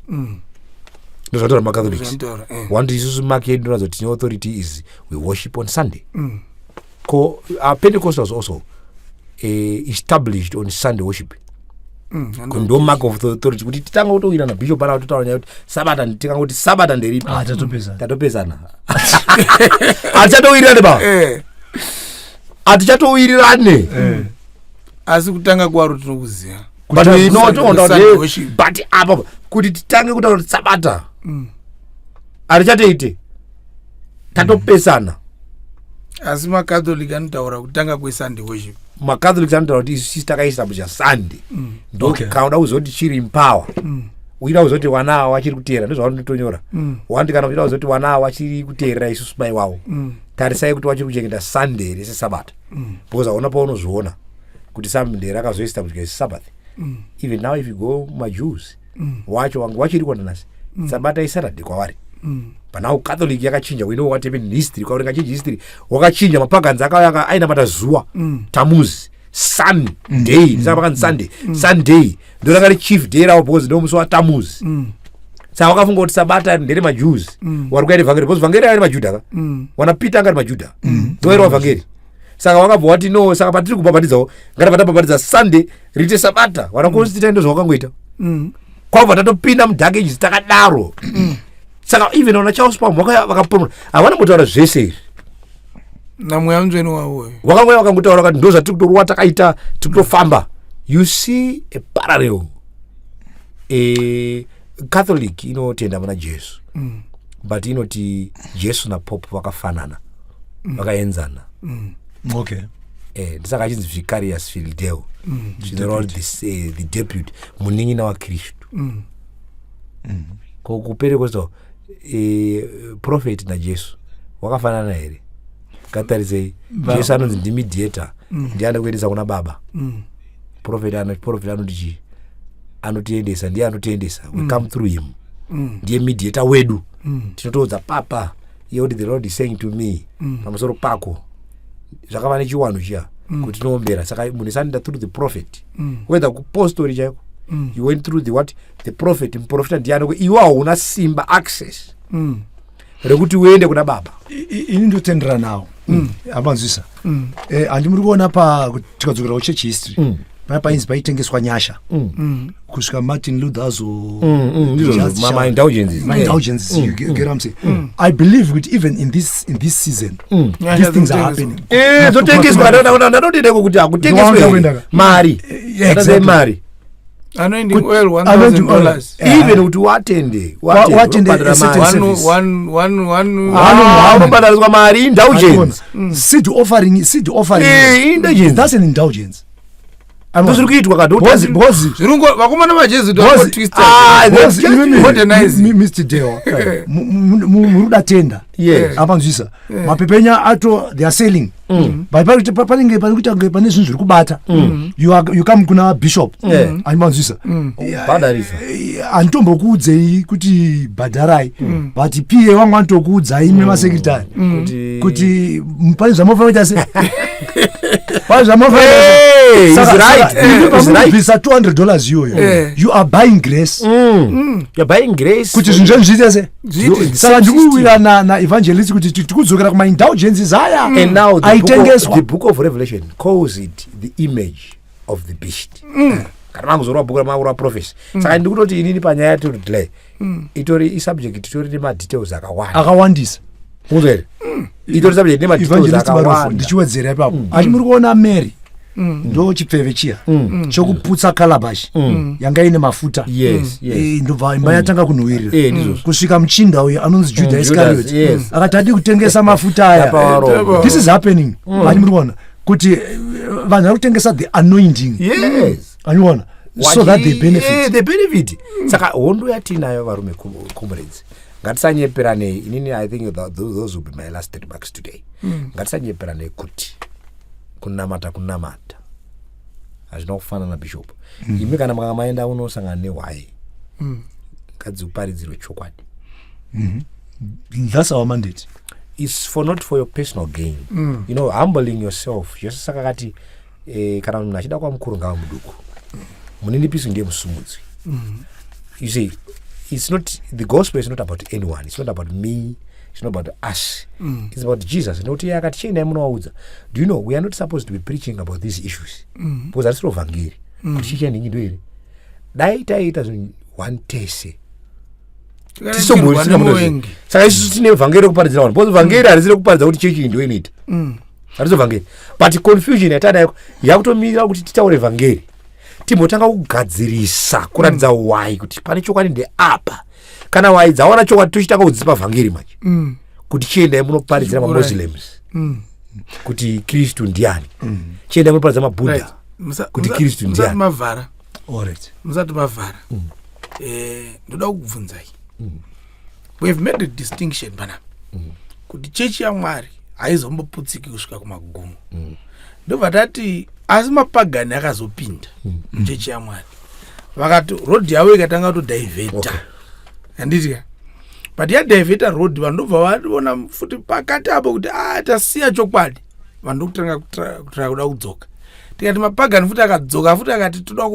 Ndozvatora maCatholics. Wanti isusu mark yedu inoratidza kuti tine authority is we worship on Sunday. Pentecostals also established on Sunday worship. Ndo mark of the authority kuti titanga kutowira na bishop ana kutaura nyaya kuti sabata nditinga kuti sabata nderipi tatopezana atichatowirirane ba atichatowirirane asi kutanga kwaro tinokuziya but apa kuti titange kutaura kuti sabata atichateite tatopesana. Asi maCatholic anotaura kutanga kweSunday worship. maCatholics anotaura kuti isusu takaistablisha Sunday ndo kauda kuzoti chiri empower uida kuzoti wana awa achiri kuteera ndozvaunotonyora wandi kana uida kuzoti wana awa achiri kuteerera isusu mai wavo tarisai kuti wachiri kuchengeta Sunday rese sabata because aona paunozviona kuti Sunday rakazoestablishwa Sabbath. Even now if you go maJews wacho wangu wachiri kuonanasi sabata iSaturday kwavari. But now Catholic yakachinja, we know what happened in history. Kwa wakachinja history, wakachinja mapaganzi akawaka aina mata zuwa Tammuz Sunday, nisapakani Sunday Sunday ndo rakari chief day rawo because ndo musi wa Tammuz. Saka wakafunga kuti sabata ndere maJews warikuita evangeli because vangeli ari maJudha wanapita angari maJudha ndoero vangeli. Saka wakabva wati no, saka patiri kubhabhatidzawo ngatipatabhabhatidza Sunday rite sabata wanakonstituta ndo zvawakangoita kwabva tatopinda mudhakeji takadaro. Saka even on a Charles Palm vakapomora havana kutaura zvese namweya munzveni wavo wakangoya vakangotaura kuti ndoza tiri kutorwa takaita tiri kutofamba. You see a parallel. Catholic inotenda muna Jesu but inoti Jesu na Pope vakafanana vakaenzana. Okay. Ndisaka achinzi vicarious fidel general the deputy munin'ina wa Kristu. Kupere kwezo prophet na Jesu wakafanana here. Katarizei Jesu anonzi ndi mediator ndiye kuendesa kuna baba. Prophet anoti anotiendesa ndiye anotiendesa we come through him. Ndiye mediator wedu. Tinotoudza papa yoti the Lord is saying to me pamusoro pako zvakava nechiwano chiya kuti tinombera. Saka munisanda through the prophet whether kupostori chaiko you went through the prophet. Muprofita ndiani iwe hauna simba access rekuti uende kuna baba. Ini ndotendera nawo amanzwisa handimuri kuona tikadzokera kuchurch history paya painzi paitengeswa nyasha kusvika Martin Luther indulgences. You get what I'm saying? I believe that even in this season these things are happening. Zotengeswa ndinodeko kuti akutengeswe mari mari anoending oil $1,000 even kuti watende vanobhadhariswa mari indulgence. Seed offering indulgence, that's an indulgence. Ndozviri kuitwa vakomana vaJesu Mr. Deo muruda tenda apanzwisa mapepenya ato they are selling panenge parikuita pane zvinhu zviri kubata you come kuna bishop apanzwisa anotombokuudzei kuti bhadharai but piye wangu anotokuudzai ime masekretari kuti pane zvamofaita se pane zvamofaita pamubvisa $200 iyoyo you are buying grace. You're buying grace kuti zvinhu zvenyu zviite se saka ndikuwira naevangelist kuti tikudzokera kumaindulgences aya aitengeswa. The book of Revelation calls it the image of the beast. Kana mangozorwa bhuku ramangura prophecy. Saka ndikutoti inini panyaya tiri delay itori isubject itori nemadetails akawandisa uzere itori subject nemadetails akawanda. Ndichiwedzera ipapo achimuri kuona Mary ndo chipfeve chiya chokuputsa kalabashi yanga ine mafuta ndobva imba yatanga kunhuwirira kusvika muchinda uyo anonzi Judas Iscariot akati adi kutengesa mafuta aya. This is happening. Muri kuona kuti vanhu vari kutengesa the anointing aniona so that they benefit. Saka hondo yatinayo varume comrades ngatisanyeperanei. Inini I think those will be my last remarks today. Ngatisanyeperanei kuti kunamata hazvina kufanana na bishop. Imi kana makamaenda unosangana nehwai ngadzikuparidzirwe chokwadi. That's our mandate. is not for your personal gain. You know, humbling yourself. Jesu saka kati kana munhu achida kwa mukuru ngava muduku. Muninipiso ndiye musumudzi. You see, the gospel is not about anyone. It's not about me. It's not about us. It's about Jesus. Do you know, we are not supposed to be preaching about these issues. Because that's not evangeli. Daita one tese. Saka isu tine evangeli kuparidza vanhu. Because evangeli harisiri kuparidza kuti chechi ndo inoita. Harizo evangeli. But confusion yatada yakutomira kuti titaure evangeli. Timotanga kugadzirisa kuratidza why kuti pane chokwadi ndeapa. Kana why dzaona chokwadi tochitanga kudzipa evangeli manje. Kuti chienda munoparidzira maMuslims. Kuti Kristu ndiani. Chienda munoparidza maBuddha. Kuti Kristu ndiani. Mavhara. Alright. Musati mavhara. Ndoda kukubvunzai. We have made a distinction bana. Kuti chechi yaMwari haizomboputsiki kusvika kumagumo. Ndobva tati asi mapagani akazopinda chechi yaMwari. Vakati road yavo ikatanga kutodivheta. Handiti but yadivheta road vanobva vaona futi pakati apo kuti tasiya chokwadi. Vanhu kutanga kuda kudzoka. Tikati mapagani futi akadzoka futi akati toda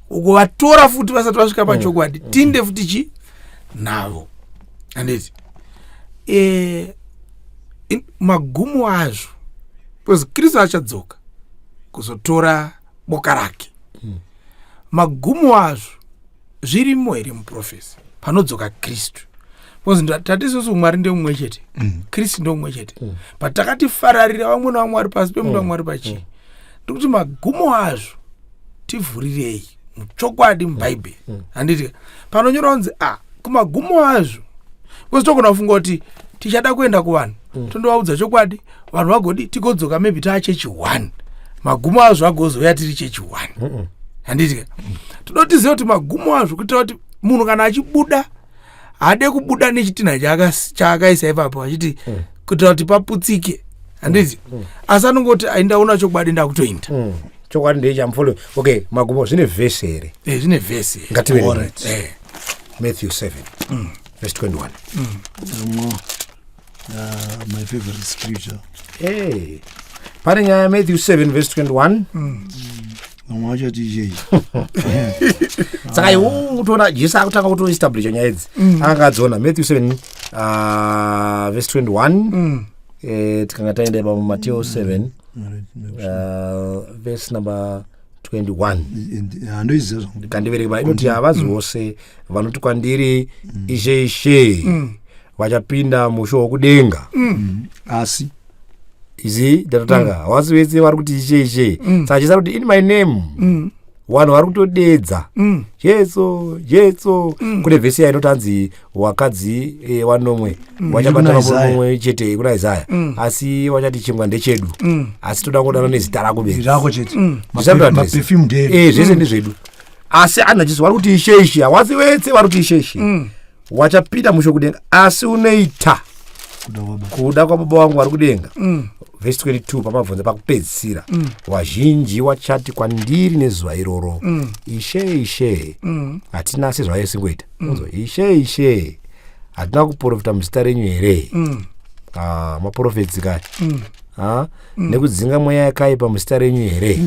kuvatora futi vasati vasvika pachokwadi. Tinde futi chi navo. Handiti magumo azvo. Because Kristu achadzoka kuzotora boka rake. Magumo azvo zvirimo here muprofesi panodzoka Kristu. Because tatisusu Mwari ndeumwe chete. Kristu ndeumwe chete. But takati fararira vamwe navamwe vari pasi pemunhu wamwe vari pachii. Ndikuti magumo azvo tivhurirei muchokwadi mubhaibheri. Handiti panonyora kunzi kumagumo azvo. Because togona kufunga kuti tichada kuenda kuvanhu tondovaudza chokwadi vanhu vagodi tigodzoka maybe taachechi 1 magumo azvo agozoya tiri chechi 1. Handiti todotiziva kuti magumo azvo kuitira kuti munhu kana achibuda haade kubuda nechitinha chaakaisa ipapo achiti kuitira kuti paputsike. Handiti asi anongoti aindaona chokwadi ndakutoinda chokwadi ndechamfollow. Okay, magumo zvine vhesi here. Zvine vhesi. Ngativerenge. Matthew 7 verse 21. My favorite scripture. Pane nyaya Matthew 7 verse 21. Saka utoona Jesu akutanga kutoestablish nyaya idzi. Akadzona Matthew 7 verse 21. Tikanga taenda pa Matthew 7 verse number 21. Kandivereka inoti havazi vose vanoti kwandiri ishe vachapinda musho wokudenga. Asi izi ndatotanga havasi vese vari kuti ishe saka chisa kuti in my name vanhu vari kutodedza Jesu. Kune vhesi yainotanzi wakadzi vanomwe vachabatana munomwe chete kuna Isaya asi vachati chingwa ndechedu asi toda kudana nezita rako zvese ndezvedu asi ana Jesu vari kuti ishe havasi vese vari kuti ishe wachapinda musho kudenga asi unoita kuda kwababa wangu vari kudenga. Verse 22 pamabvunza pakupedzisira wazhinji wachati kwandiri nezuva iroro ishe hatina sezvayesingoita ishe hatina kuprofita muzita renyu here. Maprofetsi kaya nekudzinga mweya yakaipa muzita renyu here.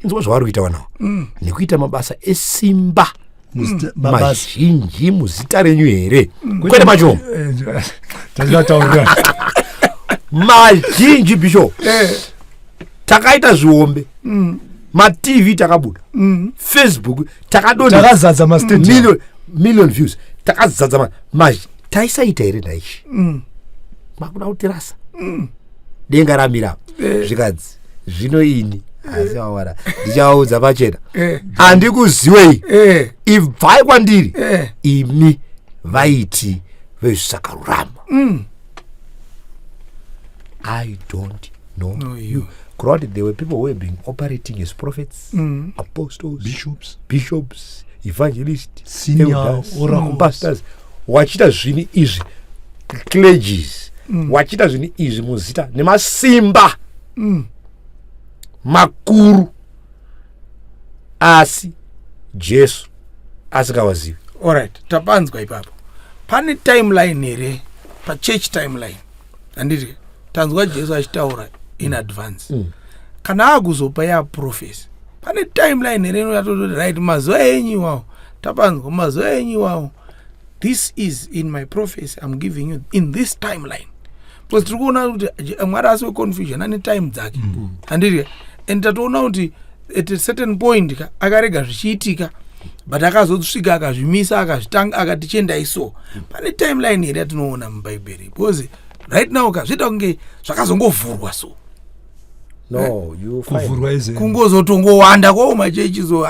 Inzwa zvavari kuita vanawo nekuita mabasa esimba mazhinji muzita renyu here kwete machomo mazhinji bishop. Takaita zviombe maTV takabuda Facebook takazadza million views takazadza taisaita here ndaishi makuda kutirasa denga ramira zvikadzi zvino ini asi wawara ndichaudza pachena handikuziwei ibvai kwandiri imi vaiti vezvisakarurama. I don't know you. God, there were people who were being operating as prophets, apostles, bishops, evangelists, senior oracles, pastors. Wachita zvini izvi clergies. Wachita zvini izvi muzita nemasimba makuru asi Jesu asikawazivi. Alright, tapanzwa ipapo. Pane timeline here, pa church timeline. handiti tanzwa Jesu achitaura in advance kana akuzopa yaprofesi pane timeline reno yatototi right mazuva enyu iwawo tapanzwa mazuva enyu iwawo this is in my prophecy I'm giving you in this timeline because tiri kuona kuti Mwari asi weconfusion ane time dzake handiti and tatoona kuti at a certain point akarega zvichiitika but akazosvika akazvimisa akazvitanga akati chendai so pane timeline here yatinoona mubhaibheri because right now kazviita kunge zvakazongovhurwa so no you kuvhurwa ize kungozotongowanda kwao machechi so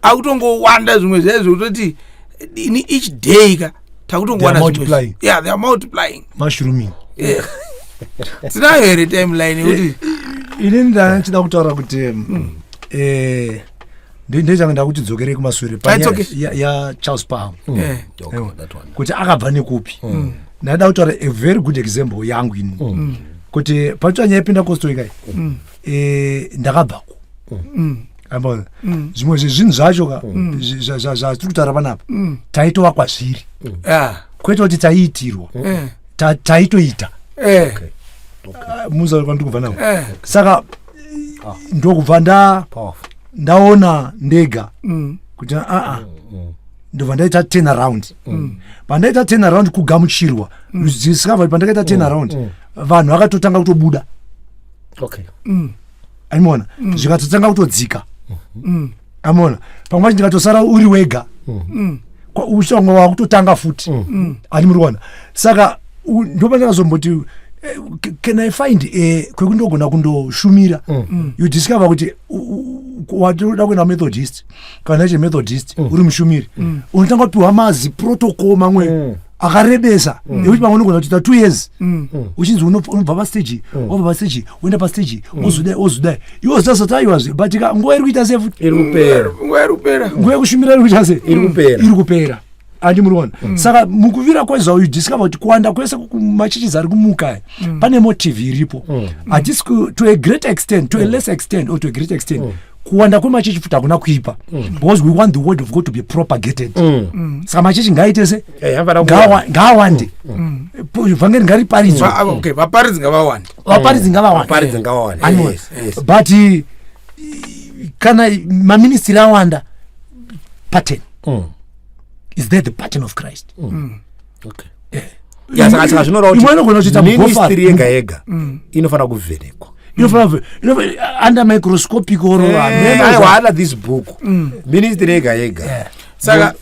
akutongowanda zvimwe zvaizvo kutoti in each day ka takutongowanda multiplying. Yeah, they are multiplying mushrooming. tinayo here timeline kuti ini ndachida kutaura kuti ndechanga ndakuchidzokere kumashure ya Charles Palm kuti akabva nekupi ndada kutaura a very good example yangu ini kuti pachanya yapinda kositoikai ndakabvako ambona zvimwe zvezvinhu zvacho zvatiri kutaura panapa taitova kwazviri kwete kuti taiitirwa taitoita muza kwandikubva navo saka ndokubva ndaona ndega kuti ndobva ndaita 10 around pandaita 10 around kugamuchirwa zvisikabva pandakaita 10 around vanhu vakatotanga kutobuda aimona zvikatotanga kutodzika aimona pamwe pacho ndikatosara uri wega ushongo wakutotanga futi ani muri kuona saka ndopandakazomboti can I find kwekundogona kundoshumira you discover kuti watoda kuenda Methodist kana chemethodist uri mushumiri unotanga kupiwa mazi protocol mamwe akarebesa ekuti pamwe unogona kuita 2 years uchinzi unobva pastage wabva pastage uenda pastage ozudai iwo zasataiwazve but nguva iri kuita sefuti nguva yekushumira iri kuita se iri kupera andi muriona saka mukuvira kwezva you discover kuti kuwanda kwese machichizi ari kumuka pane motive iripo hatisi to a great extent to a less extent or to a great extent kuwanda kwemachechi futi hakuna kuipa because we want the word of God to be propagated saka machechi ngaaite se ngaawande vhangeri ngariparidzwe vaparidzi ngavawande but kana maministry awanda pattern is there the pattern of Christ saka zvinoreva ministry yega yega inofanira kuvhenekwa under microscopic or under this book ministry yega yega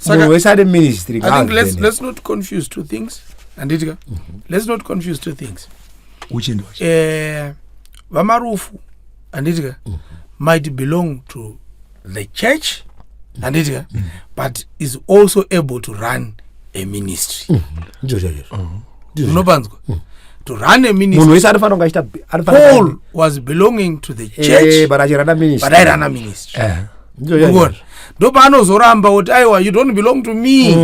munhu wese ane ministry. I think let's not confuse two things anditika let's not confuse two things which end vamarufu anditika might belong to the church anditika but is also able to run a ministry unopanzwa to run a ministry. Paul was belonging to the church but I ran a ministry. ndo paanozoramba kuti aiwa you don't belong to me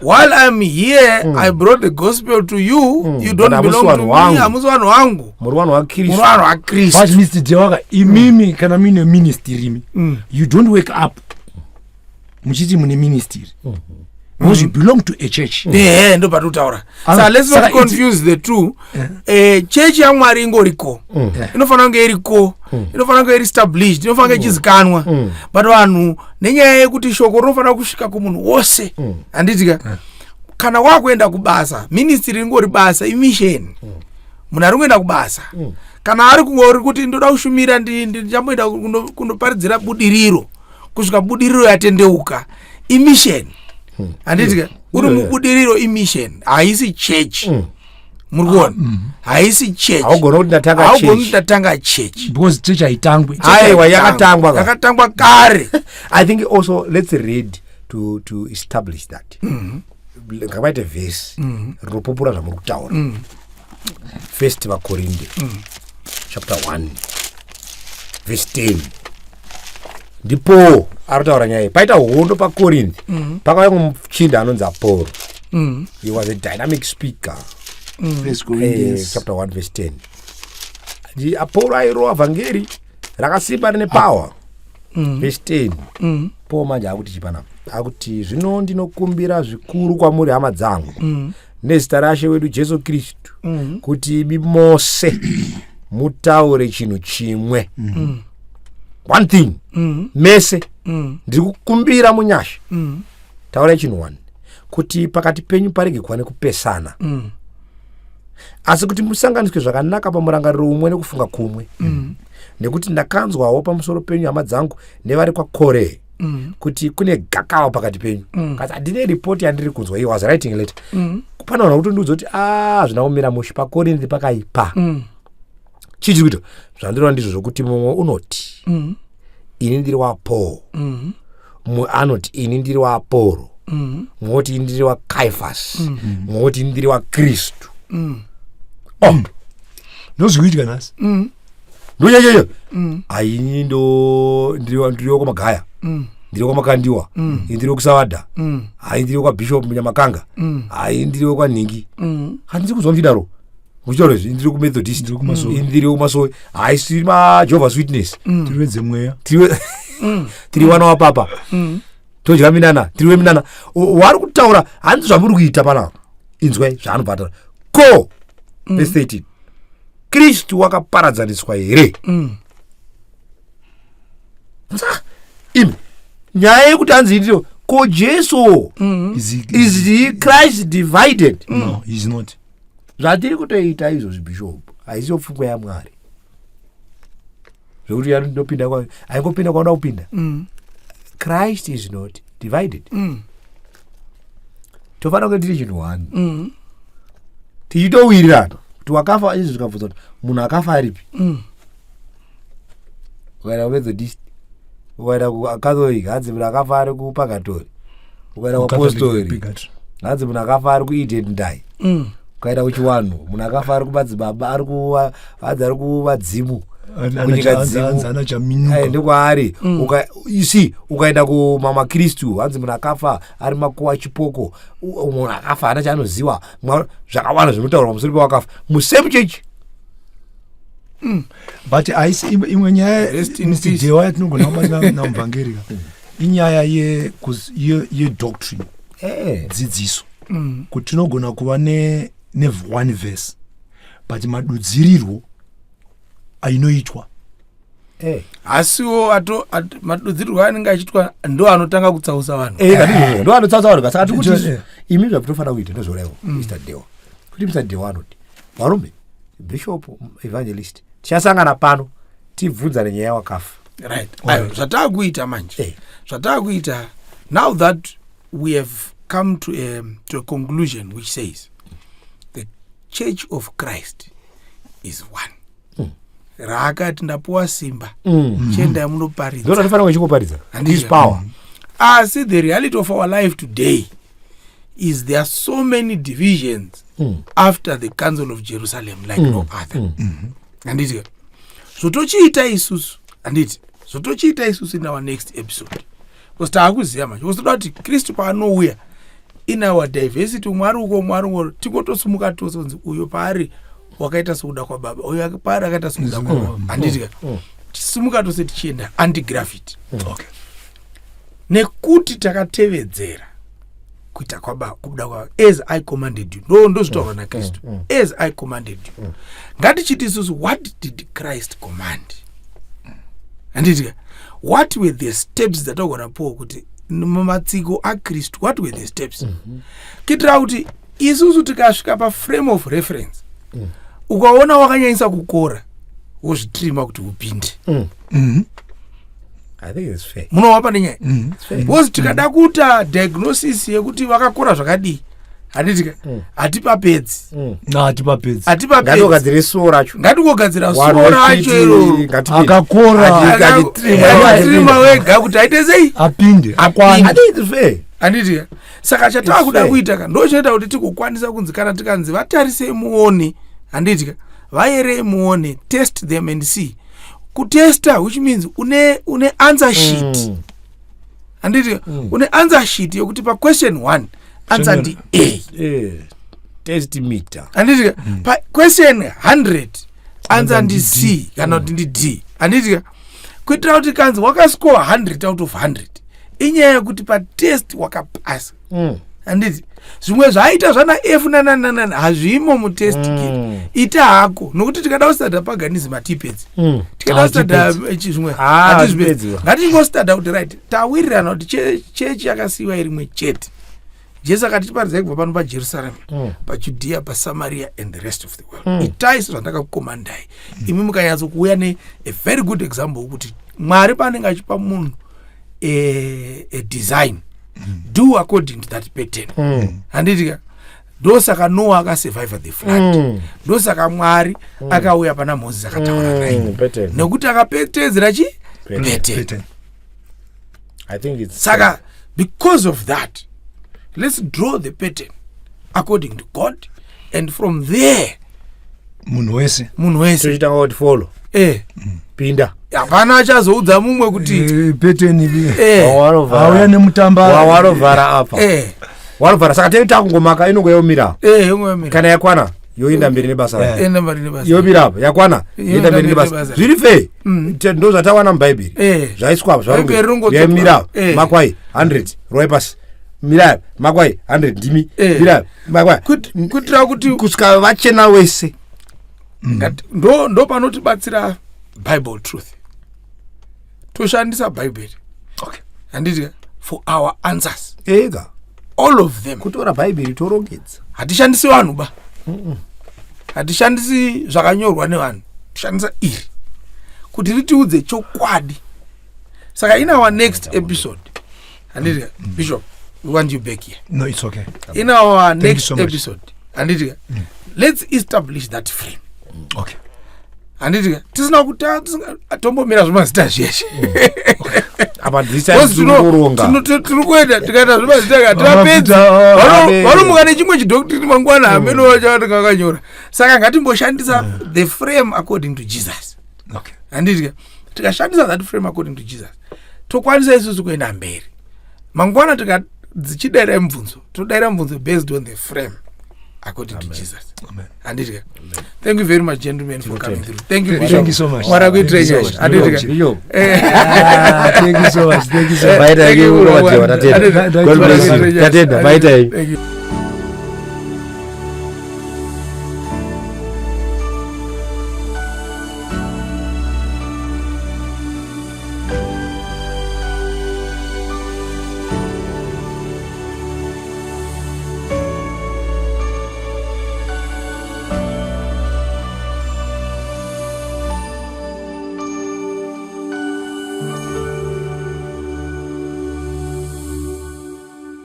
while I'm here I brought the gospel to you you don't belong to me hamusi vanhu vangu muri vanhu vakristu vachimisi dewaka imimi kana mine ministry you don't wake up muchiti mune ministry because you belong to a church. Ndo patutaura. So let's not confuse the two. Church ya Mwari ingoriko. Inofanira kunge iriko. Inofanira kunge established. Inofanira kunge ichizikanwa. But vanhu nenyaya yekuti shoko rinofanira kusvika kumunhu wose. Anditika kana wakuenda kubasa, ministry ingori basa, imission. Munhu ari kuenda kubasa. Kana ari kungori kuti ndoda kushumira ndichamboenda kundoparidzira budiriro. Kusvika budiriro yatendeuka. Imission. Anditika uri mubudiriro imission haisi church muri kuona haisi church haugoni kuti ndatanga church because church haitangwe aiwa yakatangwa kare. I think also let's read to establish that ngavaite verse rinopupura zvamuri kutaura first vakorinde chapter 1 verse 10 ndipo aritaura nyaya paita hondo pakorinde pakauya muchinda anonzi Apollo. He was a dynamic speaker. Chapter 1 verse 10 Apollo airova vhangeri rakasimba rine power. Verse 10 Paul manje akuti chipana akuti zvino ndinokumbira zvikuru kwamuri hama dzangu nezita rashe wedu Jesu Kristu kuti imi mose mutaure chinhu chimwe. One thing mese ndiri kukumbira munyasha taura chinhu one kuti pakati penyu parege kuva nekupesana asi kuti musanganiswe zvakanaka pamurangariro umwe nekufunga kumwe nekuti ndakanzwawo pamusoro penyu hama dzangu nevari kwaKore kuti kune gakava pakati penyu kasi handine ripoti yandiri kunzwa. He was writing later kupana kuti ndiudza kuti zvinaomera mushi paKore ndiri pakaipa chichi kuita zvandirwa ndizvo zvokuti mumwe unoti ini ndiri waPaul, mumwe anoti ini ndiri waApolo, mumwe oti ini ndiri waKaifasi, mumwe oti ini ndiri waKristu. ndozvikuitika nhasi ndoyeyeyo aini ndiriwo kwamagaya, ndiriwo kwamakandiwa, ndiriwo kusavadha, ai ndiriwo kwaBishop Munyamakanga, ai ndiriwo kwanhingi. Handisi kuzwa mchidaro muchitaura izvi ndiri kumethodist, ndiri kumasowe, haisi maJehovah's Witness, tiriwedze mweya, tiri wana wapapa, todya minana, tiriwe minana. Wari kutaura handisi zvamuri kuita panapa, inzwai zvaanobva ko verse 13 Kristu wakaparadzaniswa here. Imi nyaya yekuti hanzi ndiro ko Jesu is he Christ divided? No, he is not. Zvatiri kutoita izvozvi Bishop haisiyo pfungwa yaMwari zvokuti yanopinda kwa haingopinda kwaona kupinda. Christ is not divided. Tofanira kuti tiri chinhu one tichitowirirana kuti wakafa izvi zvikabvunza kuti munhu akafa aripi. Ukaenda kuMethodist, ukaenda kuCatholic hanzi munhu akafa ari kuPurgatory, ukaenda kuApostori hanzi munhu akafa ari kuEden Dai, ukaenda kuchiwanhu munhu akafa ari kumadzibaba ari kuvadzimu kunyika dzimu ndokwaari. Ukaenda kumama Kristu hanzi munhu akafa ari makuwa chipoko, munhu akafa hana chaanoziva, zvakawanda zvinotaurwa pamusoro pewakafa musame church. But aisi imwe nyaya Dewa yatinogona kubatira namubvangerika inyaya yedoctrine, dzidziso, kuti tinogona kuva ne one verse but madudzirirwo ainoitwa asiwo madudzirirwo anenge achiitwa ndo anotanga kutsausa vanhu, ndo anotsausa vanhu. Saka tikuti imi zvatofanira kuita ndozvoraiwo Mr. Dewa, kuti Mr. Dewa anoti varume Bishop Evangelist tichasangana pano tibvunzane nyaya wakafa. Right. Zvatakuita manje, zvatakuita now that we have come to a conclusion which says the Church of Christ is one. Rakati ndapuwa simba chenda munoparidza ndo tinofanira kuchikoparidza his power. See, the reality of our life today is there are so many divisions after the Council of Jerusalem like no other. Anditi zvotochiita isusu, anditi zvotochiita isusu in our next episode, because taakuziva manje, because toda kuti Kristu paanouya in our diversity, mwari uko tingotosumuka tose kunzi uyo paari wakaita sekuda kwaBaba, uyo paari akaita sekuda kwaBaba. Anditi tisumuka tose tichienda anti-gravity. Nekuti takatevedzera kuita kwaBaba, kubuda kwaBaba, as I commanded you. Ndo zvitaurwa naKristu, as I commanded you. Ngatichiti isusu, what did Christ command? Anditi what were the steps that tagona puwa kuti mumatsiko aKristu, what were the steps? Kitira kuti isusu tikasvika paframe of reference, ukaona wakanyanyisa kukora wozvitrima kuti upinde. I think it's fair. Munowa pane nyaya. Because tikada kuita diagnosis yekuti vakakora zvakadii, handitika hatipapedzi. Ngatigadzire soro racho. Ngatigadzira soro racho iro. Akakora. Akatrima wega kuti aite sei? Apinde. I think it's fair. Handitika. Saka chatakuda kuita ndo chinoita kuti tikukwanisa kunzi kana tikanzi vatarise muone, handitika vaere muone, test them and see. Kutesta, which means une answer sheet. Anditi une answer sheet yokuti pa question 1 answer ndi A. Test meter. Anditi pa question 100 answer ndi C kana ndi D. Anditi kuitira kuti kanzi wakascore 100 out of 100 inyaya kuti pa test wakapasa. handiti zvimwe zvaita zvana f nananana hazvimo mutest kit ita hako nokuti tikada kustada paganism atipedzi tikada kustada zvimwe hatizvipedzi ngatingostada kuti right tawirirana kuti chechi yakasiyiwa irimwe chete Jesu akati tiparidza kubva pano paJerusarema paJudhea paSamaria and the rest of the world itai sezvandakakukomandai imi mukanyatso kuuya ne a very good example ukuthi Mwari paanenge achipa munhu a design do according to that pattern handitika ndosaka Noah akasurvive the flood ndosaka Mwari akauya pana Moses akataura naye nekuti akapetedzera chi pattern. I think it's saka because of that let's draw the pattern according to God and from there munhu wese tochita ngoti follow pinda hapana achazoudza mumwe kuti pattern auya nemutamba warovhara apa warovhara saka tei takungomaka inongo yomira kana yakwana yoenda mberi nebasa yomira apa yakwana yoenda mberi nebasa zviri fei ndo zvatawana mubhaibheri zvaiswa zvarongomira makwai 100 roi pasi mira makwai 100 ndimi mira makwai kuitira kuti kusvika vachena wese ndo panotibatsira Bible truth toshandisa Bible handiti for our answers ega all of them kutora Bible torongedza hatishandisi vanhu ba hatishandisi zvakanyorwa nevanhu tishandisa iri kuti ritiudze chokwadi saka in our next episode handiti Bishop we want you back here. No, it's okay. In our next episode handiti let's establish that frame. Okay. Handiti tisina kuta tombomira zvemazita zveshe apa ndisaironga tinokuenda tikaita zvemazita katapedza vanomuka nechimwe chidhoktrini mangwana ameno vachati kakanyora saka ngatimboshandisa the frame according to Jesus. Okay. Handiti tikashandisa that frame according to Jesus tokwanisa isusu kuenda mberi mangwana tichidaira mubvunzo todaira mubvunzo based on the frame according to Jesus. Amen. Handiti thank you very much gentlemen for coming through. Thank you Bishop. Thank you so much. What a good treasure. Thank you so much. Thank you so much. God bless you. Thank you.